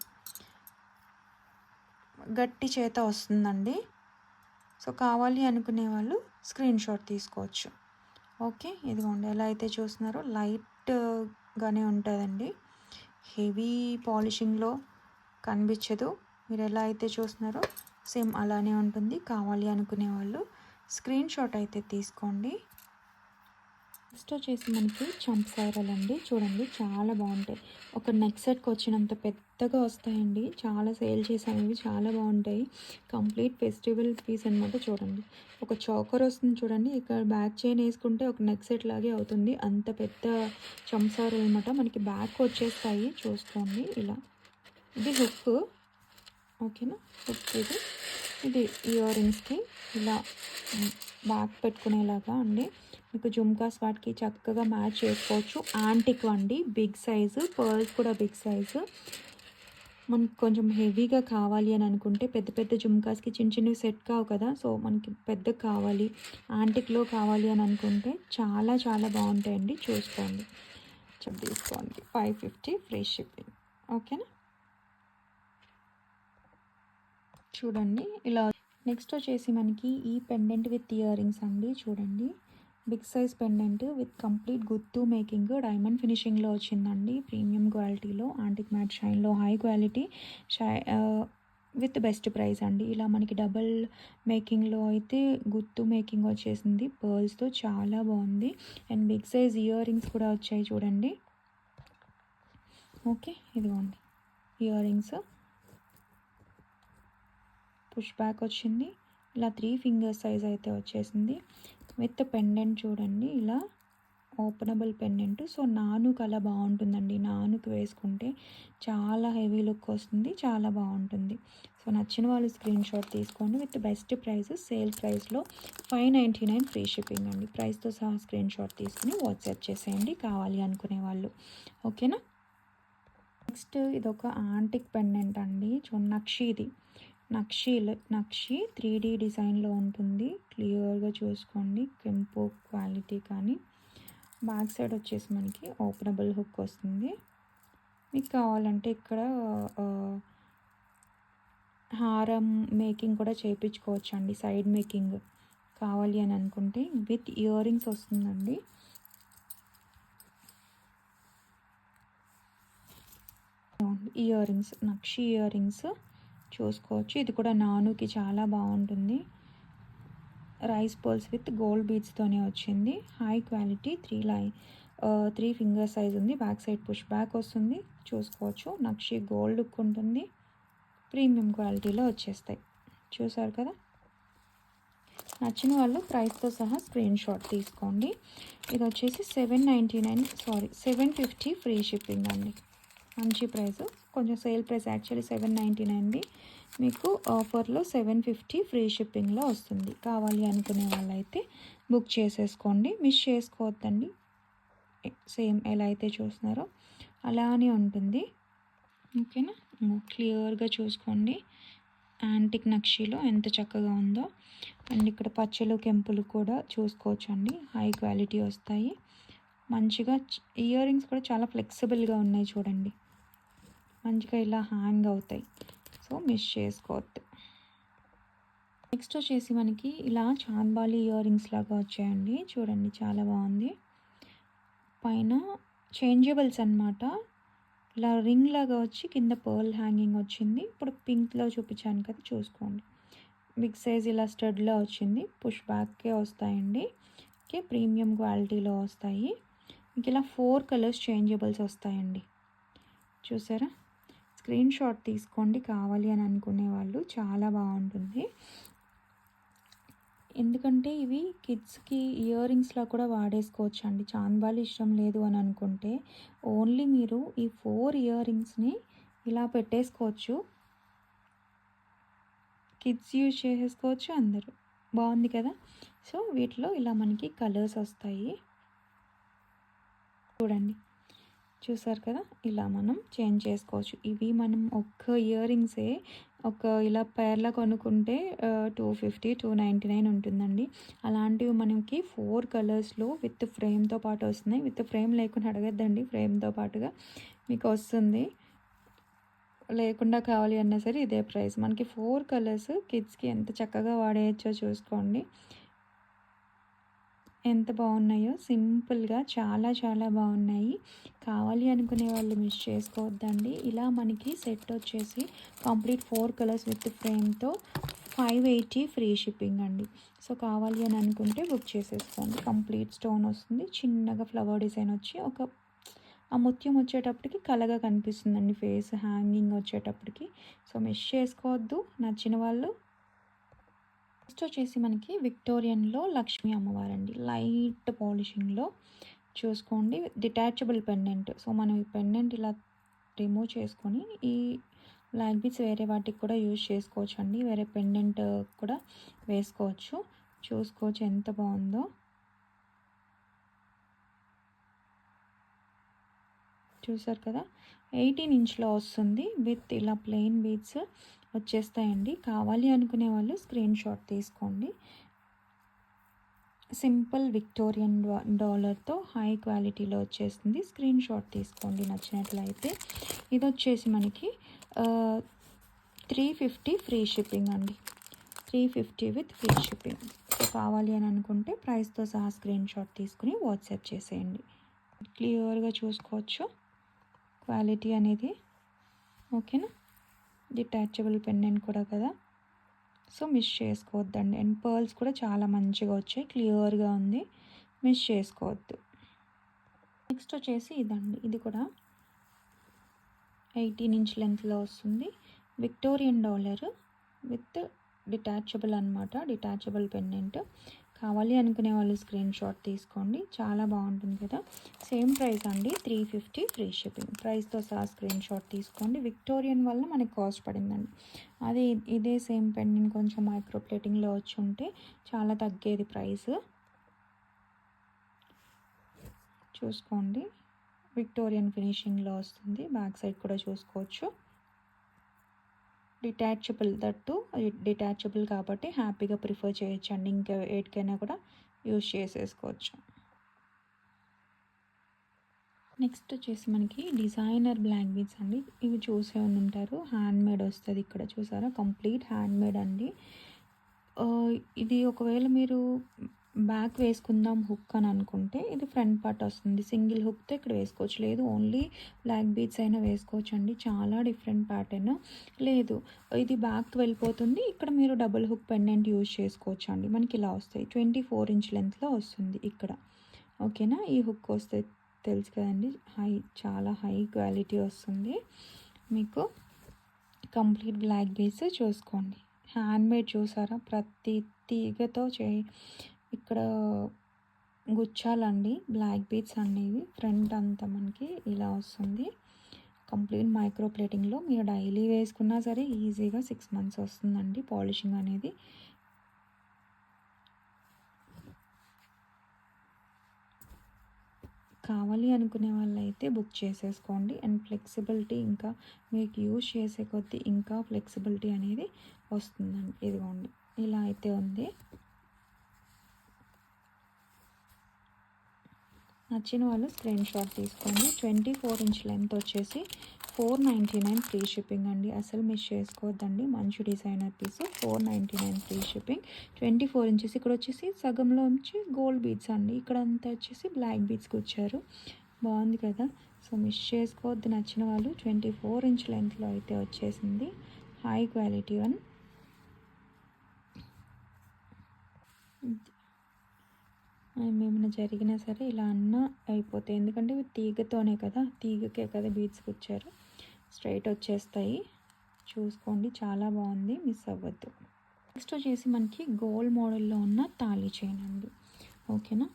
గట్టి చేత వస్తుందండి. సో కావాలి అనుకునే వాళ్ళు స్క్రీన్ షాట్ తీసుకోవచ్చు. ఓకే, ఇదిగోండి ఎలా అయితే చూస్తున్నారో లైట్గానే ఉంటుందండి, హెవీ పాలిషింగ్లో కనిపించదు. మీరు ఎలా అయితే చూస్తున్నారో సేమ్ అలానే ఉంటుంది. కావాలి అనుకునే వాళ్ళు స్క్రీన్ షాట్ అయితే తీసుకోండి. నెక్స్ట్ వచ్చేసి మనకి చంపసాయరాలు అండి. చూడండి చాలా బాగుంటాయి. ఒక నెక్ సెట్కి వచ్చినంత పెద్దగా వస్తాయండి. చాలా సేల్ చేసాము, ఇవి చాలా బాగుంటాయి. కంప్లీట్ ఫెస్టివల్ పీస్ అనమాట. చూడండి ఒక చోకర్ వస్తుంది చూడండి, ఇక్కడ బ్యాక్ చైన్ వేసుకుంటే ఒక నెక్ సెట్ లాగే అవుతుంది. అంత పెద్ద చంపసారు అనమాట. మనకి బ్యాక్ వచ్చేస్తాయి చూసుకోండి ఇలా. ఇది హుక్, ఓకేనా, హుక్ ఇది ఇయర్ రింగ్స్కి ఇలా బ్యాక్ పెట్టుకునేలాగా అండి. మీకు జుమ్కాస్ వాటికి చక్కగా మ్యాచ్ చేసుకోవచ్చు. యాంటిక్ అండి, బిగ్ సైజు, పర్ల్స్ కూడా బిగ్ సైజు. మనకి కొంచెం హెవీగా కావాలి అని అనుకుంటే పెద్ద పెద్ద జుమ్కాస్కి చిన్న చిన్నవి సెట్ కావు కదా, సో మనకి పెద్ద కావాలి, యాంటిక్లో కావాలి అని అనుకుంటే చాలా చాలా బాగుంటాయండి. చూసుకోండి, తీసుకోండి. 550 ఫ్రీ షిప్పింగ్. ఓకేనా, చూడండి ఇలా. నెక్స్ట్ వచ్చేసి మనకి ఈ పెండెంట్ విత్ ఇయర్ రింగ్స్ అండి. చూడండి big size pendant with complete గుత్తు మేకింగ్, డైమండ్ ఫినిషింగ్లో వచ్చిందండి. ప్రీమియం క్వాలిటీలో, యాంటిక్ మ్యాట్ షైన్లో, high quality with best price అండి. ఇలా మనకి డబల్ మేకింగ్లో అయితే గుత్తు మేకింగ్ వచ్చేసింది పర్ల్స్తో, చాలా బాగుంది. And big size earrings కూడా వచ్చాయి చూడండి. ఓకే, ఇదిగోండి ఇయర్ రింగ్స్, పుష్ బ్యాక్ వచ్చింది. ఇలా 3 ఫింగర్స్ సైజ్ అయితే వచ్చేసింది విత్ పెండెంట్. చూడండి ఇలా ఓపెనబుల్ పెండెంట్. సో నానుకు అలా బాగుంటుందండి, నానుకు వేసుకుంటే చాలా హెవీ లుక్ వస్తుంది, చాలా బాగుంటుంది. సో నచ్చిన వాళ్ళు స్క్రీన్ షాట్ తీసుకోండి. విత్ బెస్ట్ ప్రైస్, సేల్ ప్రైస్లో 599 ఫ్రీ షిప్పింగ్ అండి. ప్రైస్తో సహా స్క్రీన్ షాట్ తీసుకుని వాట్సాప్ చేసేయండి కావాలి అనుకునే వాళ్ళు. ఓకేనా. నెక్స్ట్ ఇదొక యాంటిక్ పెండెంట్ అండి. నక్షీది, నక్షి 3D డిజైన్లో ఉంటుంది. క్లియర్గా చూసుకోండి, కెంపు క్వాలిటీ. కానీ బ్యాక్ సైడ్ వచ్చేసి మనకి ఓపెనబుల్ హుక్ వస్తుంది. మీకు కావాలంటే ఇక్కడ హారం మేకింగ్ కూడా చేయించుకోవచ్చు అండి, సైడ్ మేకింగ్ కావాలి అని అనుకుంటే. విత్ ఇయర్ రింగ్స్ వస్తుందండి. ఇయర్ రింగ్స్, నక్షి ఇయర్ రింగ్స్ చూసుకోవచ్చు. ఇది కూడా నానుకి చాలా బాగుంటుంది. రైస్ పర్ల్స్ విత్ గోల్డ్ బీడ్స్తోనే వచ్చింది. హై క్వాలిటీ, 3 ఫింగర్ సైజ్ ఉంది. బ్యాక్ సైడ్ పుష్ బ్యాక్ వస్తుంది చూసుకోవచ్చు. నక్షి గోల్డ్ లుక్ ఉంటుంది, ప్రీమియం క్వాలిటీలో వచ్చేస్తాయి. చూసారు కదా. నచ్చిన వాళ్ళు ప్రైస్తో సహా స్క్రీన్ షాట్ తీసుకోండి. ఇది వచ్చేసి 750 ఫ్రీ షిప్పింగ్ అండి. మంచి ప్రైస్, కొంచెం సేల్ ప్రైస్ యాక్చువల్లీ 799ది, మీకు ఆఫర్లో 750 ఫ్రీ షిప్పింగ్లో వస్తుంది. కావాలి అనుకునే వాళ్ళైతే బుక్ చేసేసుకోండి, మిస్ చేసుకోవద్దండి. సేమ్ ఎలా అయితే చూస్తున్నారో అలానే ఉంటుంది. ఓకేనా, క్లియర్గా చూసుకోండి. యాంటిక్ నక్షీలో ఎంత చక్కగా ఉందో. అండ్ ఇక్కడ పచ్చలు కెంపులు కూడా చూసుకోవచ్చు అండి, హై క్వాలిటీ వస్తాయి మంచిగా. ఇయర్ రింగ్స్ కూడా చాలా ఫ్లెక్సిబుల్గా ఉన్నాయి చూడండి, మంచిగా ఇలా హ్యాంగ్ అవుతాయి. సో మిస్ చేసుకోవద్దు. నెక్స్ట్ వచ్చేసి మనకి ఇలా చాంద్బాలి ఇయర్ రింగ్స్ లాగా వచ్చాయండి. చూడండి చాలా బాగుంది. పైన చేంజబుల్స్ అనమాట. ఇలా రింగ్ లాగా వచ్చి కింద పర్ల్ హ్యాంగింగ్ వచ్చింది. ఇప్పుడు పింక్లో చూపించాను కదా, చూసుకోండి. బిగ్ సైజ్ ఇలా స్టడ్లో వచ్చింది. పుష్ బ్యాక్కే వస్తాయండి. ఓకే, ప్రీమియం క్వాలిటీలో వస్తాయి. మీకు ఇలా 4 కలర్స్ చేంజబుల్స్ వస్తాయండి. చూసారా. స్క్రీన్ షాట్ తీసుకోండి కావాలి అని అనుకునే వాళ్ళు, చాలా బాగుంటుంది. ఎందుకంటే ఇవి కిడ్స్కి ఇయర్ రింగ్స్లా కూడా వాడేసుకోవచ్చు అండి. చాంద్బాలి ఇష్టం లేదు అని అనుకుంటే ఓన్లీ మీరు ఈ 4 ఇయర్ రింగ్స్ని ఇలా పెట్టేసుకోవచ్చు, కిడ్స్ యూజ్ చేసేసుకోవచ్చు అందరూ. బాగుంది కదా. సో వీటిలో ఇలా మనకి కలర్స్ వస్తాయి చూడండి. చూసారు కదా, ఇలా మనం చేంజ్ చేసుకోవచ్చు. ఇవి మనం ఒక్క ఇయర్ రింగ్సే ఒక ఇలా పేర్లా కొనుక్కుంటే 250 299 ఉంటుందండి. అలాంటివి మనకి 4 కలర్స్లో విత్ ఫ్రేమ్తో పాటు వస్తున్నాయి. విత్ ఫ్రేమ్ లేకుండా అడగద్దండి, ఫ్రేమ్తో పాటుగా మీకు వస్తుంది. లేకుండా కావాలి అన్నా సరే ఇదే ప్రైస్. మనకి 4 కలర్స్ కిడ్స్‌కి ఎంత చక్కగా వాడేయచ్చో చూసుకోండి. ఎంత బాగున్నాయో సింపుల్‌గా చాలా చాలా బాగున్నాయి. కావాలి అనుకునే వాళ్ళు మిస్ చేసుకోవద్దండి. ఇలా మనకి సెట్ వచ్చేసి కంప్లీట్ 4 కలర్స్ విత్ ఫ్రేమ్‌తో 580 ఫ్రీ షిప్పింగ్ అండి. సో కావాలి అని అనుకుంటే బుక్ చేసేసుకోండి. కంప్లీట్ స్టోన్ వస్తుంది. చిన్నగా ఫ్లవర్ డిజైన్ వచ్చి ఆ ముత్యం వచ్చేటప్పటికి కళగా కనిపిస్తుందండి ఫేస్ హ్యాంగింగ్ వచ్చేటప్పటికి. సో మిస్ చేసుకోవద్దు నచ్చిన వాళ్ళు. నెక్స్ట్ వచ్చేసి మనకి విక్టోరియన్లో లక్ష్మీ అమ్మవారండి. లైట్ పాలిషింగ్లో చూసుకోండి. Detachable pendant. సో మనం ఈ పెండెంట్ ఇలా రిమూవ్ చేసుకొని ఈ బ్లాక్ బీడ్స్ వేరే వాటికి కూడా యూజ్ చేసుకోవచ్చు అండి. వేరే పెండెంట్ కూడా వేసుకోవచ్చు. చూసుకోవచ్చు ఎంత బాగుందో. చూసారు కదా, 18 ఇంచ్లో వస్తుంది విత్ ఇలా ప్లెయిన్ బీడ్స్ వచ్చేస్తాయండి. కావాలి అనుకునే వాళ్ళు స్క్రీన్ షాట్ తీసుకోండి. సింపుల్ విక్టోరియన్ డాలర్తో హై క్వాలిటీలో వచ్చేస్తుంది. స్క్రీన్ షాట్ తీసుకోండి నచ్చినట్లయితే. ఇది వచ్చేసి మనకి 350 ఫ్రీ షిప్పింగ్ అండి. 350 విత్ ఫ్రీ షిప్పింగ్. సో కావాలి అని అనుకుంటే ప్రైస్తో సహా స్క్రీన్ షాట్ తీసుకుని వాట్సాప్ చేసేయండి. క్లియర్గా చూసుకోవచ్చు క్వాలిటీ అనేది. ఓకేనా, డిటాచబుల్ పెండెంట్ కూడా కదా, సో మిస్ చేసుకోవద్దండి. అండ్ పర్ల్స్ కూడా చాలా మంచిగా వచ్చాయి, క్లియర్గా ఉంది, మిస్ చేసుకోవద్దు. నెక్స్ట్ వచ్చేసి ఇదండి. ఇది కూడా 18 ఇంచ్ లెంత్లో వస్తుంది. విక్టోరియన్ డాలర్ విత్ డిటాచబుల్ అనమాట, డిటాచబుల్ పెండెంట్. కావాలి అనుకునే వాళ్ళు స్క్రీన్ షాట్ తీసుకోండి. చాలా బాగుంటుంది కదా. సేమ్ ప్రైస్ అండి, 350 ఫ్రీ షిప్పింగ్. ప్రైస్తో సహా స్క్రీన్ షాట్ తీసుకోండి. విక్టోరియన్ వల్ల మనకి కాస్ట్ పడిందండి. అదే ఇదే సేమ్ పెండెంట్ కొంచెం మైక్రో ప్లేటింగ్లో వచ్చి ఉంటే చాలా తగ్గేది ప్రైస్. చూసుకోండి, విక్టోరియన్ ఫినిషింగ్లో వస్తుంది. బ్యాక్ సైడ్ కూడా చూసుకోవచ్చు. డిటాచబుల్, దట్టు డిటాచబుల్ కాబట్టి హ్యాపీగా ప్రిఫర్ చేయొచ్చు అండి. ఇంకా ఎయిట్కైనా కూడా యూజ్ చేసేసుకోవచ్చు. నెక్స్ట్ వచ్చేసి మనకి డిజైనర్ బ్లాక్ బీడ్స్ అండి. ఇవి చూసే ఉంటారు, హ్యాండ్ మేడ్ వస్తుంది. ఇక్కడ చూసారా, కంప్లీట్ హ్యాండ్ మేడ్ అండి. ఇది ఒకవేళ మీరు బ్యాక్ వేసుకుందాం హుక్ అని అనుకుంటే ఇది ఫ్రంట్ పార్ట్ వస్తుంది. సింగిల్ హుక్తో ఇక్కడ వేసుకోవచ్చు. లేదు ఓన్లీ బ్లాక్ బీడ్స్ అయినా వేసుకోవచ్చు అండి. చాలా డిఫరెంట్ ప్యాటర్న్. లేదు ఇది బ్యాక్ వెళ్ళిపోతుంది, ఇక్కడ మీరు డబుల్ హుక్ పెండెంట్ యూజ్ చేసుకోవచ్చు అండి. మనకి ఇలా వస్తాయి. 24 ఇంచ్ లెంత్లో వస్తుంది ఇక్కడ. ఓకేనా, ఈ హుక్ వస్తే తెలుసు కదండి, చాలా హై క్వాలిటీ వస్తుంది మీకు. కంప్లీట్ బ్లాక్ బీడ్స్ చూసుకోండి. హ్యాండ్మేడ్ చూసారా, ప్రతి తీగతో ఇక్కడ గుచ్చాలండి బ్లాక్ బీడ్స్ అనేవి. ఫ్రంట్ అంతా మనకి ఇలా వస్తుంది. కంప్లీట్ మైక్రో ప్లేటింగ్లో మీరు డైలీ వేసుకున్నా సరే ఈజీగా 6 మంత్స్ వస్తుందండి పాలిషింగ్ అనేది. కావాలి అనుకునే వాళ్ళైతే బుక్ చేసేసుకోండి. అండ్ ఫ్లెక్సిబిలిటీ ఇంకా మీకు యూజ్ చేసే కొద్దీ ఇంకా ఫ్లెక్సిబిలిటీ అనేది వస్తుందండి. ఇదిగోండి ఇలా అయితే ఉంది. నచ్చిన వాళ్ళు స్క్రీన్ షాట్ తీసుకోండి. 24 ఇంచ్ లెంత్ వచ్చేసి 499 ఫ్రీ షిప్పింగ్ అండి. అసలు మిస్ చేసుకోవద్దండి. మంచి designer piece, 499 free shipping. 24 inches. ఇక్కడ వచ్చేసి సగంలో వచ్చి గోల్డ్ బీడ్స్ అండి, ఇక్కడ అంతా వచ్చేసి బ్లాక్ బీడ్స్కి వచ్చారు. బాగుంది కదా. సో మిస్ చేసుకోవద్దు నచ్చిన వాళ్ళు. 24 ఇంచ్ లెంత్లో అయితే వచ్చేసింది. High quality one. ఏమైనా జరిగినా సరే ఇలా అన్నా అయిపోతాయి. ఎందుకంటే తీగతోనే కదా, తీగకే కదా బీడ్స్ వచ్చారు, స్ట్రైట్ వచ్చేస్తాయి. చూసుకోండి, చాలా బాగుంది, మిస్ అవ్వద్దు. నెక్స్ట్ వచ్చేసి మనకి గోల్డ్ మోడల్లో ఉన్న తాళీ చైన్ అండి. ఓకేనా,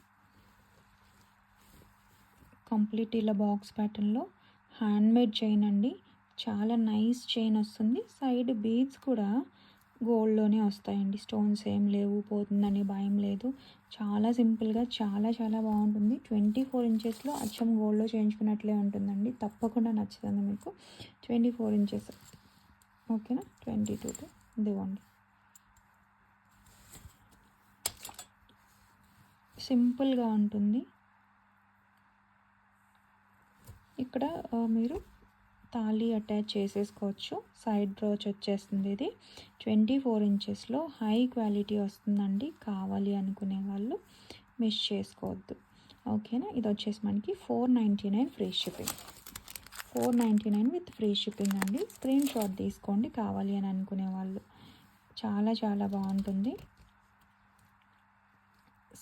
కంప్లీట్ ఇలా బాక్స్ ప్యాటర్న్లో హ్యాండ్మేడ్ చైన్ అండి. చాలా నైస్ చైన్ వస్తుంది. సైడ్ బీడ్స్ కూడా గోల్డ్లోనే వస్తాయండి. స్టోన్స్ ఏం లేవు, పోతుందని భయం లేదు. చాలా సింపుల్గా చాలా చాలా బాగుంటుంది. 24 ఇంచెస్లో అచ్చం గోల్డ్లో చేయించుకున్నట్లే ఉంటుందండి. తప్పకుండా నచ్చుతుంది మీకు. 24 ఇంచెస్. ఓకేనా, 22 ఇదిగోండి. సింపుల్గా ఉంటుంది. ఇక్కడ మీరు తాళి అటాచ్ చేసేసుకోవచ్చు. సైడ్ బ్రోచ్ వచ్చేస్తుంది. ఇది 24 ఇంచెస్లో హై క్వాలిటీ వస్తుందండి. కావాలి అనుకునే వాళ్ళు మిస్ చేసుకోవద్దు. ఓకేనా. ఇది వచ్చేసి మనకి 499 free shipping. 499 with free shipping అండి. స్క్రీన్ షాట్ తీసుకోండి కావాలి అని అనుకునే వాళ్ళు. చాలా చాలా బాగుంటుంది.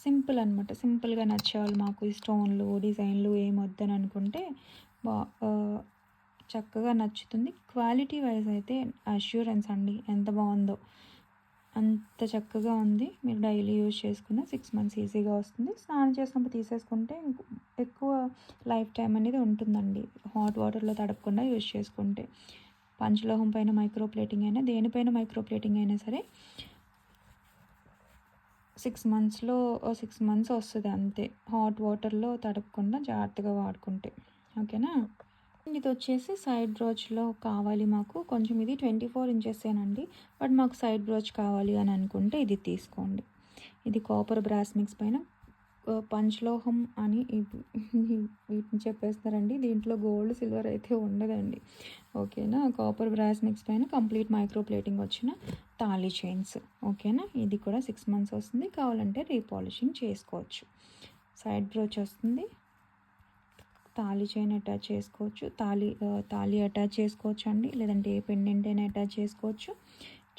సింపుల్ అనమాట. సింపుల్గా నచ్చేవాళ్ళు మాకు ఈ స్టోన్లు డిజైన్లు ఏమొద్దని అనుకుంటే చక్కగా నచ్చుతుంది. క్వాలిటీ వైజ్ అయితే అష్యూరెన్స్ అండి, ఎంత బాగుందో, అంత చక్కగా ఉంది. మీరు డైలీ యూజ్ చేసుకున్న 6 మంత్స్ ఈజీగా వస్తుంది. స్నానం చేసినప్పుడు తీసేసుకుంటే ఎక్కువ లైఫ్ టైం అనేది ఉంటుందండి, హాట్ వాటర్లో తడపకుండా యూజ్ చేసుకుంటే. పంచలోహం పైన మైక్రో ప్లేటింగ్ అయినా దేనిపైన మైక్రో ప్లేటింగ్ అయినా సరే 6 మంత్స్ వస్తుంది అంతే, హాట్ వాటర్లో తడపకుండా జాగ్రత్తగా వాడుకుంటే. ఓకేనా. ఇది వచ్చేసి సైడ్ బ్రోచ్లో కావాలి మాకు, కొంచెం ఇది 24 ఇంచెసేనండి, బట్ మాకు సైడ్ బ్రోచ్ కావాలి అని అనుకుంటే ఇది తీసుకోండి. ఇది కాపర్ బ్రాస్ మిక్స్ పైన పంచలోహం అని వీటిని చెప్పేస్తారండి. దీంట్లో గోల్డ్ సిల్వర్ అయితే ఉండదండి. ఓకేనా. కాపర్ బ్రాస్ మిక్స్ పైన కంప్లీట్ మైక్రో ప్లేటింగ్ వచ్చిన తాళీ చైన్స్. ఓకేనా. ఇది కూడా 6 మంత్స్ వస్తుంది. కావాలంటే రీపాలిషింగ్ చేసుకోవచ్చు. సైడ్ బ్రోచ్ వస్తుంది. తాళీ చైన్ అటాచ్ చేసుకోవచ్చు, తాళీ అటాచ్ చేసుకోవచ్చు అండి, లేదంటే ఏ పెండెంట్ అయినా అటాచ్ చేసుకోవచ్చు.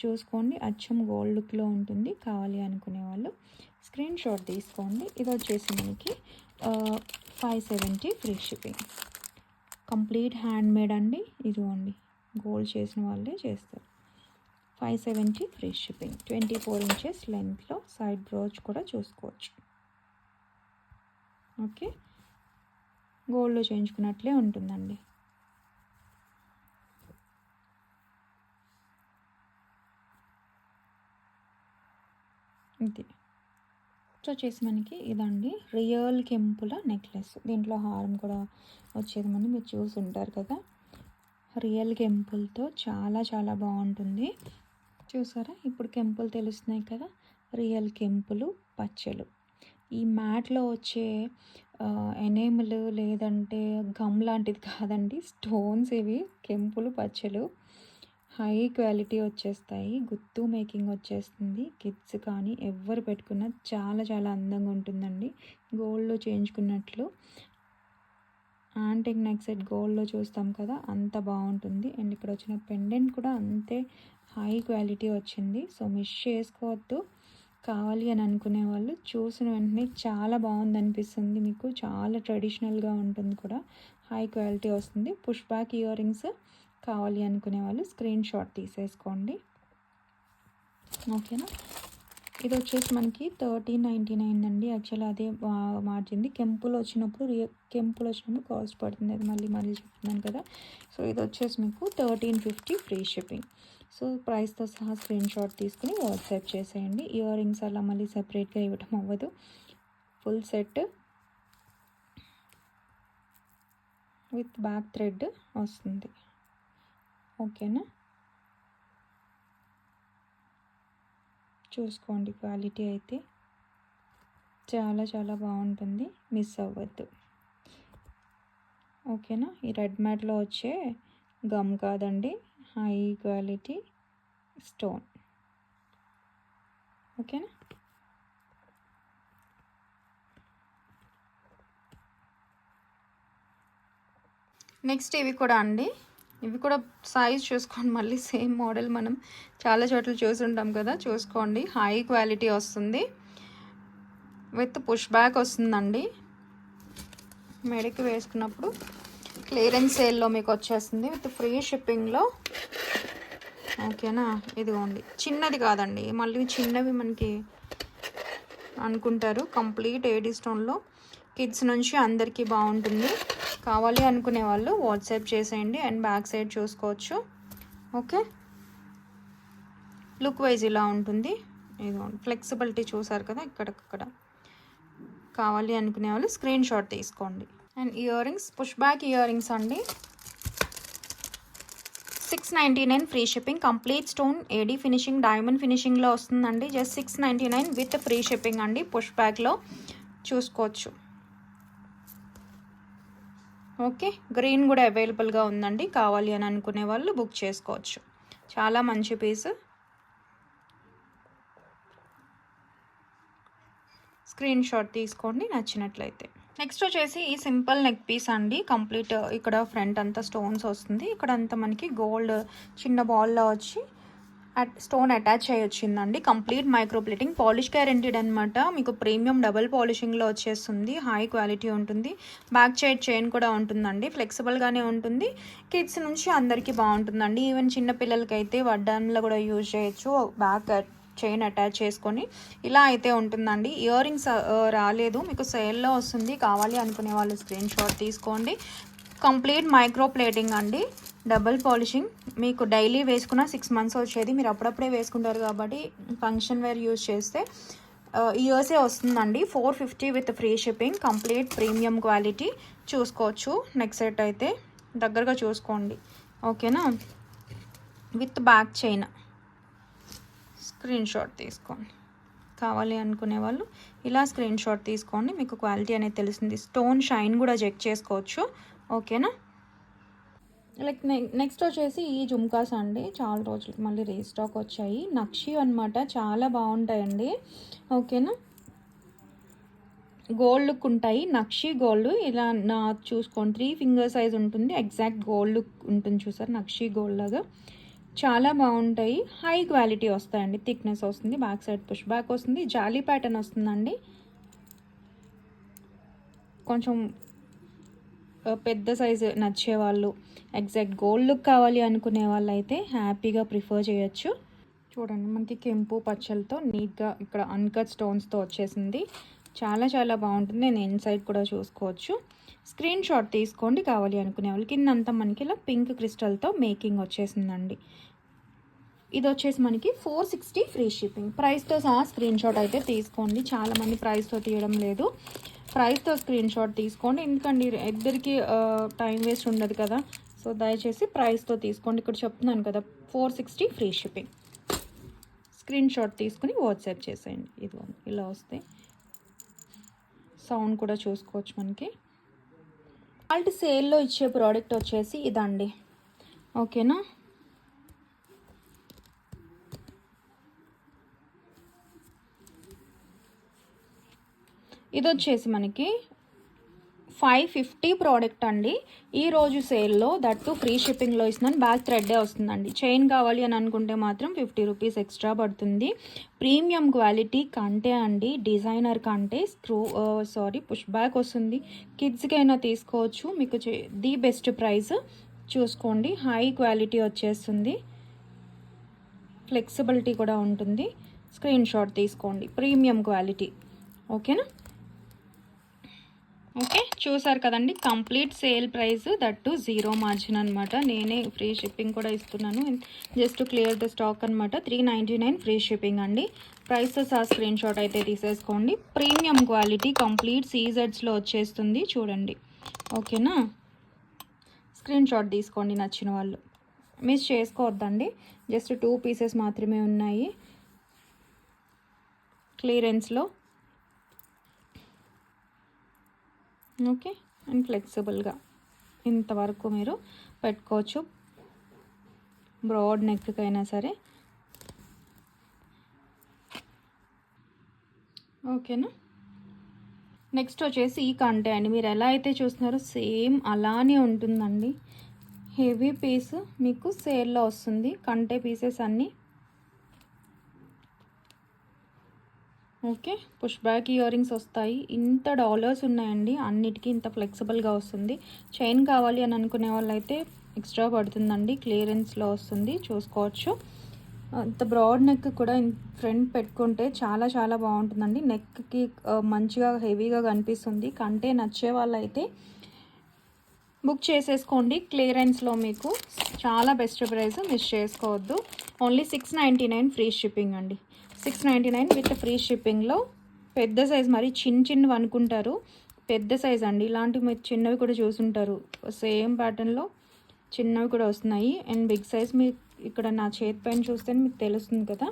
చూసుకోండి, అచ్చం గోల్డ్ లుక్లో ఉంటుంది. కావాలి అనుకునే వాళ్ళు స్క్రీన్ షాట్ తీసుకోండి. ఇది వచ్చేసి మనకి 570 free shipping. Complete handmade అండి. ఇదిగోండి, గోల్డ్ చేసిన వాళ్ళే చేస్తారు. 570 ఫ్రీ షిప్పింగ్. 24 ఇంచెస్ లెంత్లో సైడ్ బ్రోచ్ కూడా చూసుకోవచ్చు. ఓకే. గోల్డ్లో చేయించుకున్నట్లే ఉంటుందండి. ఇది వచ్చేసి మనకి ఇదండి, రియల్ కెంపుల నెక్లెస్. దీంట్లో హారం కూడా వచ్చేది మనం మీరు చూసి ఉంటారు కదా. రియల్ కెంపులతో చాలా చాలా బాగుంటుంది. చూసారా, ఇప్పుడు కెంపులు తెలుస్తున్నాయి కదా. రియల్ కెంపులు పచ్చలు. ఈ మ్యాట్లో వచ్చే ఎనేములు లేదంటే గమ్ లాంటిది కాదండి, స్టోన్స్ ఇవి. కెంపులు పచ్చలు హై క్వాలిటీ వచ్చేస్తాయి. గుత్తు మేకింగ్ వచ్చేస్తుంది. కిడ్స్ కానీ ఎవరు పెట్టుకున్నా చాలా చాలా అందంగా ఉంటుందండి. గోల్డ్లో చేయించుకున్నట్లు యాంటిక్ నెక్ సెట్ గోల్డ్లో చూస్తాం కదా, అంత బాగుంటుంది. అండ్ ఇక్కడ వచ్చిన పెండెంట్ కూడా అంతే హై క్వాలిటీ వచ్చింది. సో మిస్ చేసుకోవద్దు. కావాలి అని అనుకునే వాళ్ళు చూసిన వెంటనే చాలా బాగుంది అనిపిస్తుంది మీకు. చాలా ట్రెడిషనల్గా ఉంటుంది కూడా, హై క్వాలిటీ వస్తుంది. పుష్ బ్యాక్ ఇయర్ రింగ్స్ కావాలి అనుకునే వాళ్ళు స్క్రీన్ షాట్ తీసేసుకోండి. ఓకేనా. ఇది వచ్చేసి మనకి 1399 అండి. యాక్చువల్లీ అదే మార్చింది. కెంపులు వచ్చినప్పుడు కాస్ట్ పడుతుంది. అది మళ్ళీ చెప్తున్నాను కదా. సో ఇది వచ్చేసి మీకు 1350 ఫ్రీ షిప్పింగ్. సో ప్రైస్తో సహా స్క్రీన్ షాట్ తీసుకుని వాట్సాప్ చేసేయండి. ఇయర్ రింగ్స్ అలా మళ్ళీ సెపరేట్గా ఇవ్వటం అవ్వదు. Full set with back thread వస్తుంది. ఓకేనా. చూసుకోండి, క్వాలిటీ అయితే చాలా చాలా బాగుంటుంది. మిస్ అవ్వద్దు. ఓకేనా. ఈ రెడ్ మ్యాట్లో వచ్చే గమ్ కాదండి, హై క్వాలిటీ స్టోన్. ఓకేనా. నెక్స్ట్ ఇవి కూడా అండి. ఇవి కూడా సైజ్ చూసుకోండి. మళ్ళీ సేమ్ మోడల్ మనం చాలా చోట్ల చూసుంటాం కదా, చూసుకోండి. హై క్వాలిటీ వస్తుంది. విత్ పుష్ బ్యాక్ వస్తుందండి. మెడకి వేసుకున్నప్పుడు క్లియరెన్స్ సేల్లో మీకు వచ్చేస్తుంది విత్ ఫ్రీ షిప్పింగ్లో. ఓకేనా. ఇదిగోండి, చిన్నది కాదండి, మళ్ళీ చిన్నవి మనకి అనుకుంటారు. కంప్లీట్ ఏడీ స్టోన్లో కిడ్స్ నుంచి అందరికీ బాగుంటుంది. కావాలి అనుకునే వాళ్ళు వాట్సాప్ చేసేయండి. అండ్ బ్యాక్ సైడ్ చూసుకోవచ్చు. ఓకే. లుక్ వైజ్ ఇలా ఉంటుంది. ఇదిగోండి, ఫ్లెక్సిబిలిటీ చూసారు కదా ఇక్కడక్కడ. కావాలి అనుకునే వాళ్ళు స్క్రీన్ షాట్ తీసుకోండి. And ear rings, push back ear rings అండి. 699 ఫ్రీ షిప్పింగ్. కంప్లీట్ స్టోన్ ఏడీ ఫినిషింగ్, డైమండ్ ఫినిషింగ్లో వస్తుందండి. జస్ట్ 699 విత్ ఫ్రీ షిప్పింగ్ అండి. పుష్ బ్యాక్లో చూసుకోవచ్చు. ఓకే, గ్రీన్ కూడా అవైలబుల్గా ఉందండి. కావాలి అని అనుకునే వాళ్ళు బుక్ చేసుకోవచ్చు. చాలా మంచి పీస్. స్క్రీన్ షాట్ తీసుకోండి నచ్చినట్లయితే. నెక్స్ట్ వచ్చేసి ఈ సింపుల్ నెక్ పీస్ అండి. కంప్లీట్ ఇక్కడ ఫ్రంట్ అంతా స్టోన్స్ వస్తుంది. ఇక్కడ అంతా మనకి గోల్డ్ చిన్న బాల్లో వచ్చి స్టోన్ అటాచ్ అయ్యి వచ్చిందండి. Complete micro plating, polish guaranteed అనమాట. మీకు ప్రీమియం డబుల్ పాలిషింగ్లో వచ్చేస్తుంది. హై క్వాలిటీ ఉంటుంది. బ్యాక్ సైడ్ చైన్ కూడా ఉంటుందండి. ఫ్లెక్సిబుల్గానే ఉంటుంది. కిడ్స్ నుంచి అందరికీ బాగుంటుందండి. ఈవెన్ చిన్న పిల్లలకైతే వడ్డాన్లో కూడా యూజ్ చేయొచ్చు. బ్యాక్ చైన్ అటాచ్ చేసుకొని ఇలా అయితే ఉంటుందండి. ఇయర్ రింగ్స్ రాలేదు, మీకు సేల్లో వస్తుంది. కావాలి అనుకునే వాళ్ళు స్క్రీన్ షాట్ తీసుకోండి. కంప్లీట్ మైక్రో ప్లేటింగ్ అండి, డబుల్ పాలిషింగ్. మీకు డైలీ వేసుకున్న 6 months వచ్చేది. మీరు అప్పుడప్పుడే వేసుకుంటారు కాబట్టి ఫంక్షన్ వేర్ యూజ్ చేస్తే ఇయర్సే వస్తుందండి. 450 with free shipping. Complete premium quality చూసుకోవచ్చు. నెక్స్ట్ సెట్ అయితే దగ్గరగా చూసుకోండి, ఓకేనా. With back chain. Screen shot తీసుకోండి. కావాలి అనుకునే వాళ్ళు ఇలా స్క్రీన్ షాట్ తీసుకోండి. మీకు క్వాలిటీ అనేది తెలుస్తుంది. స్టోన్ షైన్ కూడా చెక్ చేసుకోవచ్చు, ఓకేనా. లైక్ నెక్స్ట్ వచ్చేసి ఈ జుమ్కాస్ అండి. చాలా రోజులకి మళ్ళీ రీస్టాక్ వచ్చాయి. నక్షి అనమాట, చాలా బాగుంటాయండి, ఓకేనా. గోల్డ్ లుక్ ఉంటాయి. నక్షి గోల్డ్ ఇలా నా చూసుకోండి. 3 finger సైజ్ ఉంటుంది. ఎగ్జాక్ట్ గోల్డ్ లుక్ ఉంటుంది, చూసారు, నక్షి గోల్డ్ లాగా. చాలా బాగుంటాయి. హై క్వాలిటీ వస్తాయండి. థిక్నెస్ వస్తుంది. బ్యాక్ సైడ్ పుష్ బ్యాక్ వస్తుంది. జాలీ ప్యాటర్న్ వస్తుందండి. కొంచెం పెద్ద సైజు నచ్చేవాళ్ళు, ఎగ్జాక్ట్ గోల్డ్ లుక్ కావాలి అనుకునే వాళ్ళు అయితే హ్యాపీగా ప్రిఫర్ చేయొచ్చు. చూడండి, మనకి కెంపు పచ్చలతో నీట్గా ఇక్కడ అన్కట్ స్టోన్స్తో వచ్చేసింది. చాలా చాలా బాగుంటుంది. నేను ఇన్సైడ్ కూడా చూసుకోవచ్చు. స్క్రీన్ షాట్ తీసుకోండి కావాలి అనుకునే వాళ్ళు. కిందంతా మనకి ఇలా పింక్ క్రిస్టల్తో మేకింగ్ వచ్చేసిందండి. ఇది వచ్చేసి మనకి 460 ఫ్రీ షిప్పింగ్. ప్రైస్తో సహా స్క్రీన్ షాట్ అయితే తీసుకోండి. చాలామంది ప్రైస్తో తీయడం లేదు. ప్రైస్తో స్క్రీన్ షాట్ తీసుకోండి, ఎందుకంటే ఇద్దరికి టైం వేస్ట్ ఉండదు కదా. సో దయచేసి ప్రైస్తో తీసుకోండి. ఇక్కడ చెప్తున్నాను కదా, 460 ఫ్రీ షిప్పింగ్. స్క్రీన్ షాట్ తీసుకుని వాట్సాప్ చేసేయండి. ఇది ఇలా వస్తే సౌండ్ కూడా చూసుకోవచ్చు మనకి. వాళ్ళ సేల్లో ఇచ్చే ప్రోడక్ట్ వచ్చేసి ఇదండి, ఓకేనా. ఇది వచ్చేసి మనకి 550 ప్రోడక్ట్ అండి. ఈరోజు సేల్లో దట్టు ఫ్రీ షిప్పింగ్లో ఇస్తున్నాను. బ్యాక్ థ్రెడ్డే వస్తుందండి. చైన్ కావాలి అని అనుకుంటే మాత్రం 50 రూపీస్ ఎక్స్ట్రా పడుతుంది. ప్రీమియం క్వాలిటీ కంటే అండి, డిజైనర్ కంటే పుష్ బ్యాక్ వస్తుంది. కిడ్స్కైనా తీసుకోవచ్చు. మీకు ది బెస్ట్ ప్రైస్ చూసుకోండి. హై క్వాలిటీ వచ్చేస్తుంది. ఫ్లెక్సిబిలిటీ కూడా ఉంటుంది. స్క్రీన్ షాట్ తీసుకోండి. ప్రీమియం క్వాలిటీ, ఓకేనా. ఓకే, చూసారు కదండి. Complete sale price, that 0 margin అనమాట. నేనే ఫ్రీ షిప్పింగ్ కూడా ఇస్తున్నాను. జస్ట్ క్లియర్ ద స్టాక్ అనమాట. 399 ఫ్రీ షిప్పింగ్ అండి. ప్రైసెస్ ఆ స్క్రీన్ షాట్ అయితే తీసేసుకోండి. ప్రీమియం క్వాలిటీ కంప్లీట్ సీజెడ్స్లో వచ్చేస్తుంది, చూడండి, ఓకేనా. స్క్రీన్ షాట్ తీసుకోండి నచ్చిన వాళ్ళు. మిస్ చేసుకోవద్దండి. జస్ట్ 2 పీసెస్ మాత్రమే ఉన్నాయి క్లియరెన్స్లో, ఓకే. అండ్ ఫ్లెక్సిబుల్గా ఇంతవరకు మీరు పెట్టుకోవచ్చు. బ్రాడ్ నెక్కైనా సరే, ఓకేనా. నెక్స్ట్ వచ్చేసి ఈ కంటే అండి. మీరు ఎలా అయితే చూస్తున్నారో సేమ్ అలానే ఉంటుందండి. హెవీ పీస్ మీకు సేల్లో వస్తుంది. కంటే పీసెస్ అన్నీ, okay. Push back ear rings వస్తాయి. ఇంత డాలర్స్ ఉన్నాయండి. అన్నిటికీ ఇంత ఫ్లెక్సిబుల్గా వస్తుంది. చైన్ కావాలి అని అనుకునే వాళ్ళు అయితే ఎక్స్ట్రా పడుతుందండి. క్లియరెన్స్లో వస్తుంది, చూసుకోవచ్చు. ఇంత బ్రాడ్ నెక్ కూడా ఫ్రంట్ పెట్టుకుంటే చాలా చాలా బాగుంటుందండి. నెక్కి మంచిగా హెవీగా కనిపిస్తుంది. కంటే నచ్చే వాళ్ళైతే బుక్ చేసేసుకోండి. క్లియరెన్స్లో మీకు చాలా బెస్ట్ ప్రైస్, మిస్ చేసుకోవద్దు. ఓన్లీ 699 ఫ్రీ షిప్పింగ్ అండి. 699 విత్ ఫ్రీ షిప్పింగ్లో. పెద్ద సైజ్, మరి చిన్నవి అనుకుంటారు, పెద్ద సైజ్ అండి. ఇలాంటివి మీరు చిన్నవి కూడా చూసుంటారు. సేమ్ ప్యాటర్న్లో చిన్నవి కూడా వస్తున్నాయి. అండ్ బిగ్ సైజ్ మీరు ఇక్కడ నా చేతి పైన చూస్తే మీకు తెలుస్తుంది కదా,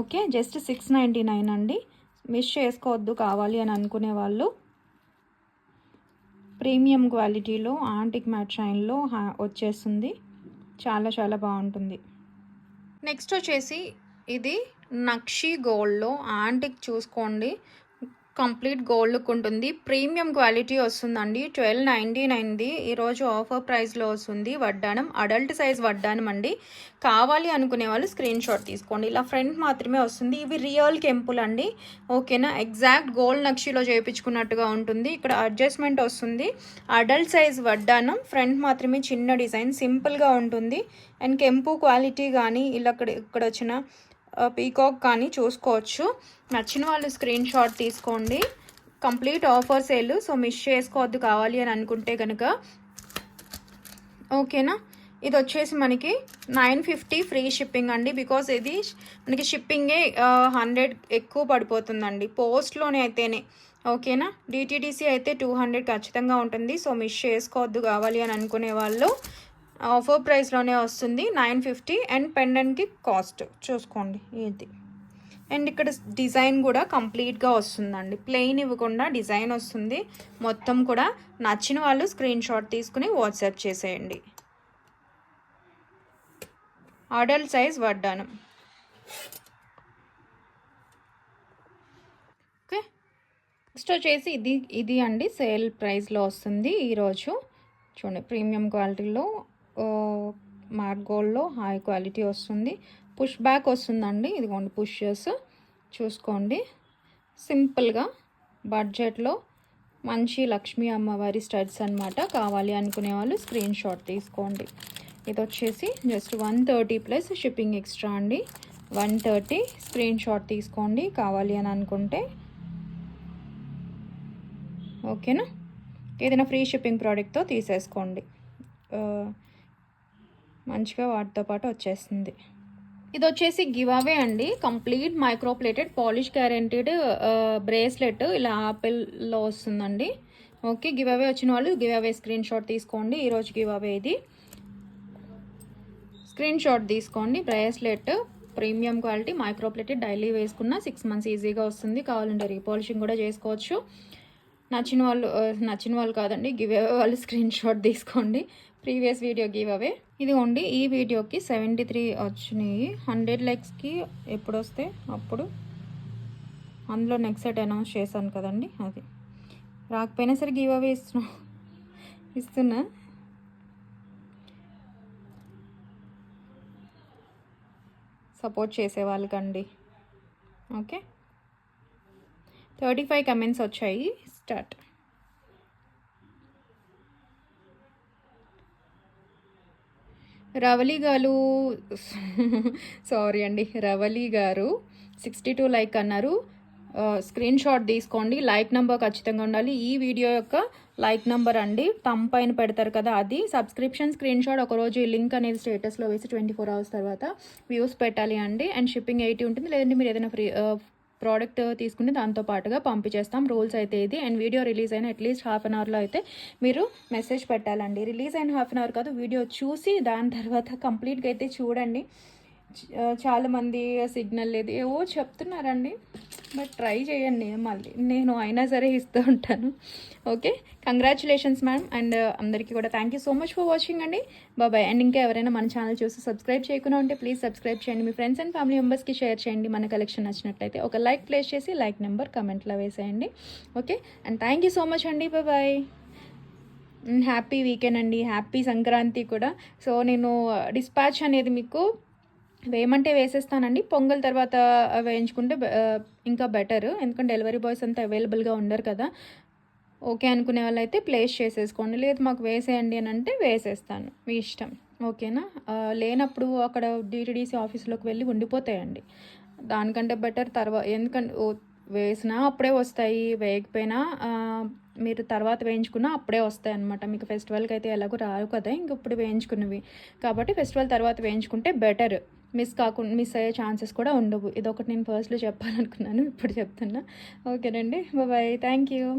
ఓకే. జస్ట్ 699 అండి. మిస్ చేసుకోవద్దు కావాలి అని అనుకునే వాళ్ళు. ప్రీమియం క్వాలిటీలో యాంటిక్ మ్యాట్ షైన్లో వచ్చేస్తుంది. చాలా చాలా బాగుంటుంది. నెక్స్ట్ వచ్చేసి ఇది నక్షి గోల్డ్లో యాంటిక్ చూసుకోండి, కంప్లీట్ గోల్డ్ లుక్ ఉంటుంది. ప్రీమియం క్వాలిటీ వస్తుందండి. 1299 ఈరోజు ఆఫర్ ప్రైస్లో వస్తుంది. వడ్డానం అడల్ట్ సైజ్ వడ్డానం అండి. కావాలి అనుకునే వాళ్ళు స్క్రీన్ షాట్ తీసుకోండి. ఇలా ఫ్రంట్ మాత్రమే వస్తుంది. ఇవి రియల్ కెంపుల్ అండి, ఓకేనా. ఎగ్జాక్ట్ గోల్డ్ నక్షిలో చేయించుకున్నట్టుగా ఉంటుంది. ఇక్కడ అడ్జస్ట్మెంట్ వస్తుంది. అడల్ట్ సైజ్ వడ్డానం, ఫ్రంట్ మాత్రమే చిన్న డిజైన్, సింపుల్గా ఉంటుంది. అండ్ కెంపు క్వాలిటీ కానీ ఇలా ఇక్కడ వచ్చిన పీకాక్ కానీ చూసుకోవచ్చు. నచ్చిన వాళ్ళు స్క్రీన్ షాట్ తీసుకోండి. Complete offer sale, so miss చేసుకోవద్దు కావాలి అని అనుకుంటే కనుక, ఓకేనా. ఇది వచ్చేసి మనకి 950 ఫ్రీ షిప్పింగ్ అండి. బికాస్ ఇది మనకి షిప్పింగే 100 ఎక్కువ పడిపోతుందండి పోస్ట్లోనే అయితేనే, ఓకేనా. డిటీడీసీ అయితే 200 ఖచ్చితంగా ఉంటుంది. సో మిస్ చేసుకోవద్దు కావాలి అని అనుకునే వాళ్ళు ఆఫర్ ప్రైస్లోనే వస్తుంది 950. అండ్ పెండెంట్కి కాస్ట్ చూసుకోండి ఇది. అండ్ ఇక్కడ డిజైన్ కూడా కంప్లీట్గా వస్తుందండి, ప్లెయిన్ ఇవ్వకుండా డిజైన్ వస్తుంది మొత్తం కూడా. నచ్చిన వాళ్ళు స్క్రీన్ షాట్ తీసుకుని వాట్సాప్ చేసేయండి. అడల్ట్ సైజ్ వడ్డానం, ఓకే. నెక్స్ట్ వచ్చేసి ఇది అండి సేల్ ప్రైస్లో వస్తుంది ఈరోజు. చూడండి, ప్రీమియం క్వాలిటీలో మ్యాట్ గోల్డ్లో హై క్వాలిటీ వస్తుంది. పుష్ బ్యాక్ వస్తుందండి, ఇదిగోండి పుషెస్ చూసుకోండి. సింపుల్గా బడ్జెట్లో మంచి లక్ష్మీ అమ్మవారి స్టడ్స్ అనమాట. కావాలి అనుకునే వాళ్ళు స్క్రీన్ షాట్ తీసుకోండి. ఇది వచ్చేసి జస్ట్ 130 ప్లస్ షిప్పింగ్ ఎక్స్ట్రా అండి. 130 స్క్రీన్ షాట్ తీసుకోండి కావాలి అని అనుకుంటే, ఓకేనా. ఏదైనా ఫ్రీ షిప్పింగ్ ప్రోడక్ట్తో తీసేసుకోండి, మంచిగా వాటితో పాటు వచ్చేస్తుంది. ఇది వచ్చేసి గివ్ అవే అండి. Complete microplated polish guaranteed bracelet ఇలా ఆపిల్లో వస్తుందండి, ఓకే. గివ్ అవే వచ్చిన వాళ్ళు గివ్ అవే స్క్రీన్ షాట్ తీసుకోండి. ఈరోజు గివ్ అవే ఇది, స్క్రీన్ షాట్ తీసుకోండి. Bracelet premium quality microplated, daily వేసుకున్న 6 మంత్స్ ఈజీగా వస్తుంది. కావాలంటే రీపాలిషింగ్ కూడా చేసుకోవచ్చు. నచ్చిన వాళ్ళు కాదండి, గివ్ అవే వాళ్ళు స్క్రీన్ షాట్ తీసుకోండి. ప్రీవియస్ వీడియో గివ్ అవే ఇదిగోండి. ఈ వీడియోకి 73 వచ్చినాయి. 100 లైక్స్కి ఎప్పుడు వస్తే అప్పుడు అందులో నెక్స్ట్ సెట్ అనౌన్స్ చేశాను కదండి, అది రాకపోయినా సరే గివ్ అవే ఇస్తున్నా. సపోర్ట్ చేసే వాళ్ళకండి, ఓకే. 35 కమెంట్స్ వచ్చాయి. స్టార్ట్. రవలి గారు సారీ అండి, రవలి గారు 62 లైక్ అన్నారు. స్క్రీన్ షాట్ తీసుకోండి. లైక్ నెంబర్ ఖచ్చితంగా ఉండాలి. ఈ వీడియో యొక్క లైక్ నెంబర్ అండి, థంబ్ పైన పెడతారు కదా అది. సబ్స్క్రిప్షన్ స్క్రీన్ షాట్ ఒకరోజు ఈ లింక్ అనేది స్టేటస్లో వేసి 24 hours తర్వాత వ్యూస్ పెట్టాలి అండి. అండ్ షిప్పింగ్ 80 ఉంటుంది. లేదంటే మీరు ఏదైనా ఫ్రీ ప్రోడక్ట్ తీసుకుని దాంతో పాటుగా పంపించేస్తాం. రూల్స్ అయితే ఇది. అండ్ వీడియో రిలీజ్ అయిన అట్లీస్ట్ హాఫ్ అన్ అవర్లో అయితే మీరు మెసేజ్ పెట్టాలండి. రిలీజ్ అయిన హాఫ్ అన్ అవర్ కాదు, వీడియో చూసి దాని తర్వాత కంప్లీట్గా అయితే చూడండి. చాలామంది సిగ్నల్ లేదు ఏవో చెప్తున్నారండి, బట్ ట్రై చేయండి. మళ్ళీ నేను అయినా సరే ఇస్తూ ఉంటాను, ఓకే. Congratulations ma'am. అండ్ అందరికీ కూడా thank you so much for watching అండి. బాయ్. అండ్ ఇంకా ఎవరైనా మన ఛానల్ చూసి సబ్స్క్రైబ్ చేయకుండా ఉంటే ప్లీజ్ సబ్స్క్రైబ్ చేయండి. మీ ఫ్రెండ్స్ అండ్ ఫ్యామిలీ మెంబర్స్కి షేర్ చేయండి. మన కలెక్షన్ నచ్చినట్లయితే ఒక లైక్ ప్లేస్ చేసి లైక్ నెంబర్ కమెంట్లో వేసేయండి, okay. And thank you so much అండి. బాయ్. హ్యాపీ వీకెండ్ అండి, హ్యాపీ సంక్రాంతి కూడా. సో నేను డిస్పాచ్ అనేది మీకు వేయమంటే వేసేస్తానండి. పొంగల్ తర్వాత వేయించుకుంటే ఇంకా బెటర్, ఎందుకంటే డెలివరీ బాయ్స్ అంతా అవైలబుల్గా ఉండరు కదా. ఓకే అనుకునే వాళ్ళు అయితే ప్లేస్ చేసేసుకోండి. లేదు మాకు వేసేయండి అని అంటే వేసేస్తాను, మీ ఇష్టం, ఓకేనా. లేనప్పుడు అక్కడ డిటీడీసీ ఆఫీస్లోకి వెళ్ళి ఉండిపోతాయండి. దానికంటే బెటర్ తర్వాత, ఎందుకంటే వేసినా అప్పుడే వస్తాయి, వేయకపోయినా మీరు తర్వాత వేయించుకున్నా అప్పుడే వస్తాయి అన్నమాట. మీకు ఫెస్టివల్కి అయితే ఎలాగో రావు కదా ఇంక ఇప్పుడు వేయించుకున్నవి, కాబట్టి ఫెస్టివల్ తర్వాత వేయించుకుంటే బెటర్. మిస్ అయ్యే ఛాన్సెస్ కూడా ఉండవు. ఇదొకటి నేను ఫస్ట్లో చెప్పాలనుకున్నాను, ఇప్పుడు చెప్తున్నా, ఓకేనండి. బాయ్. Thank you.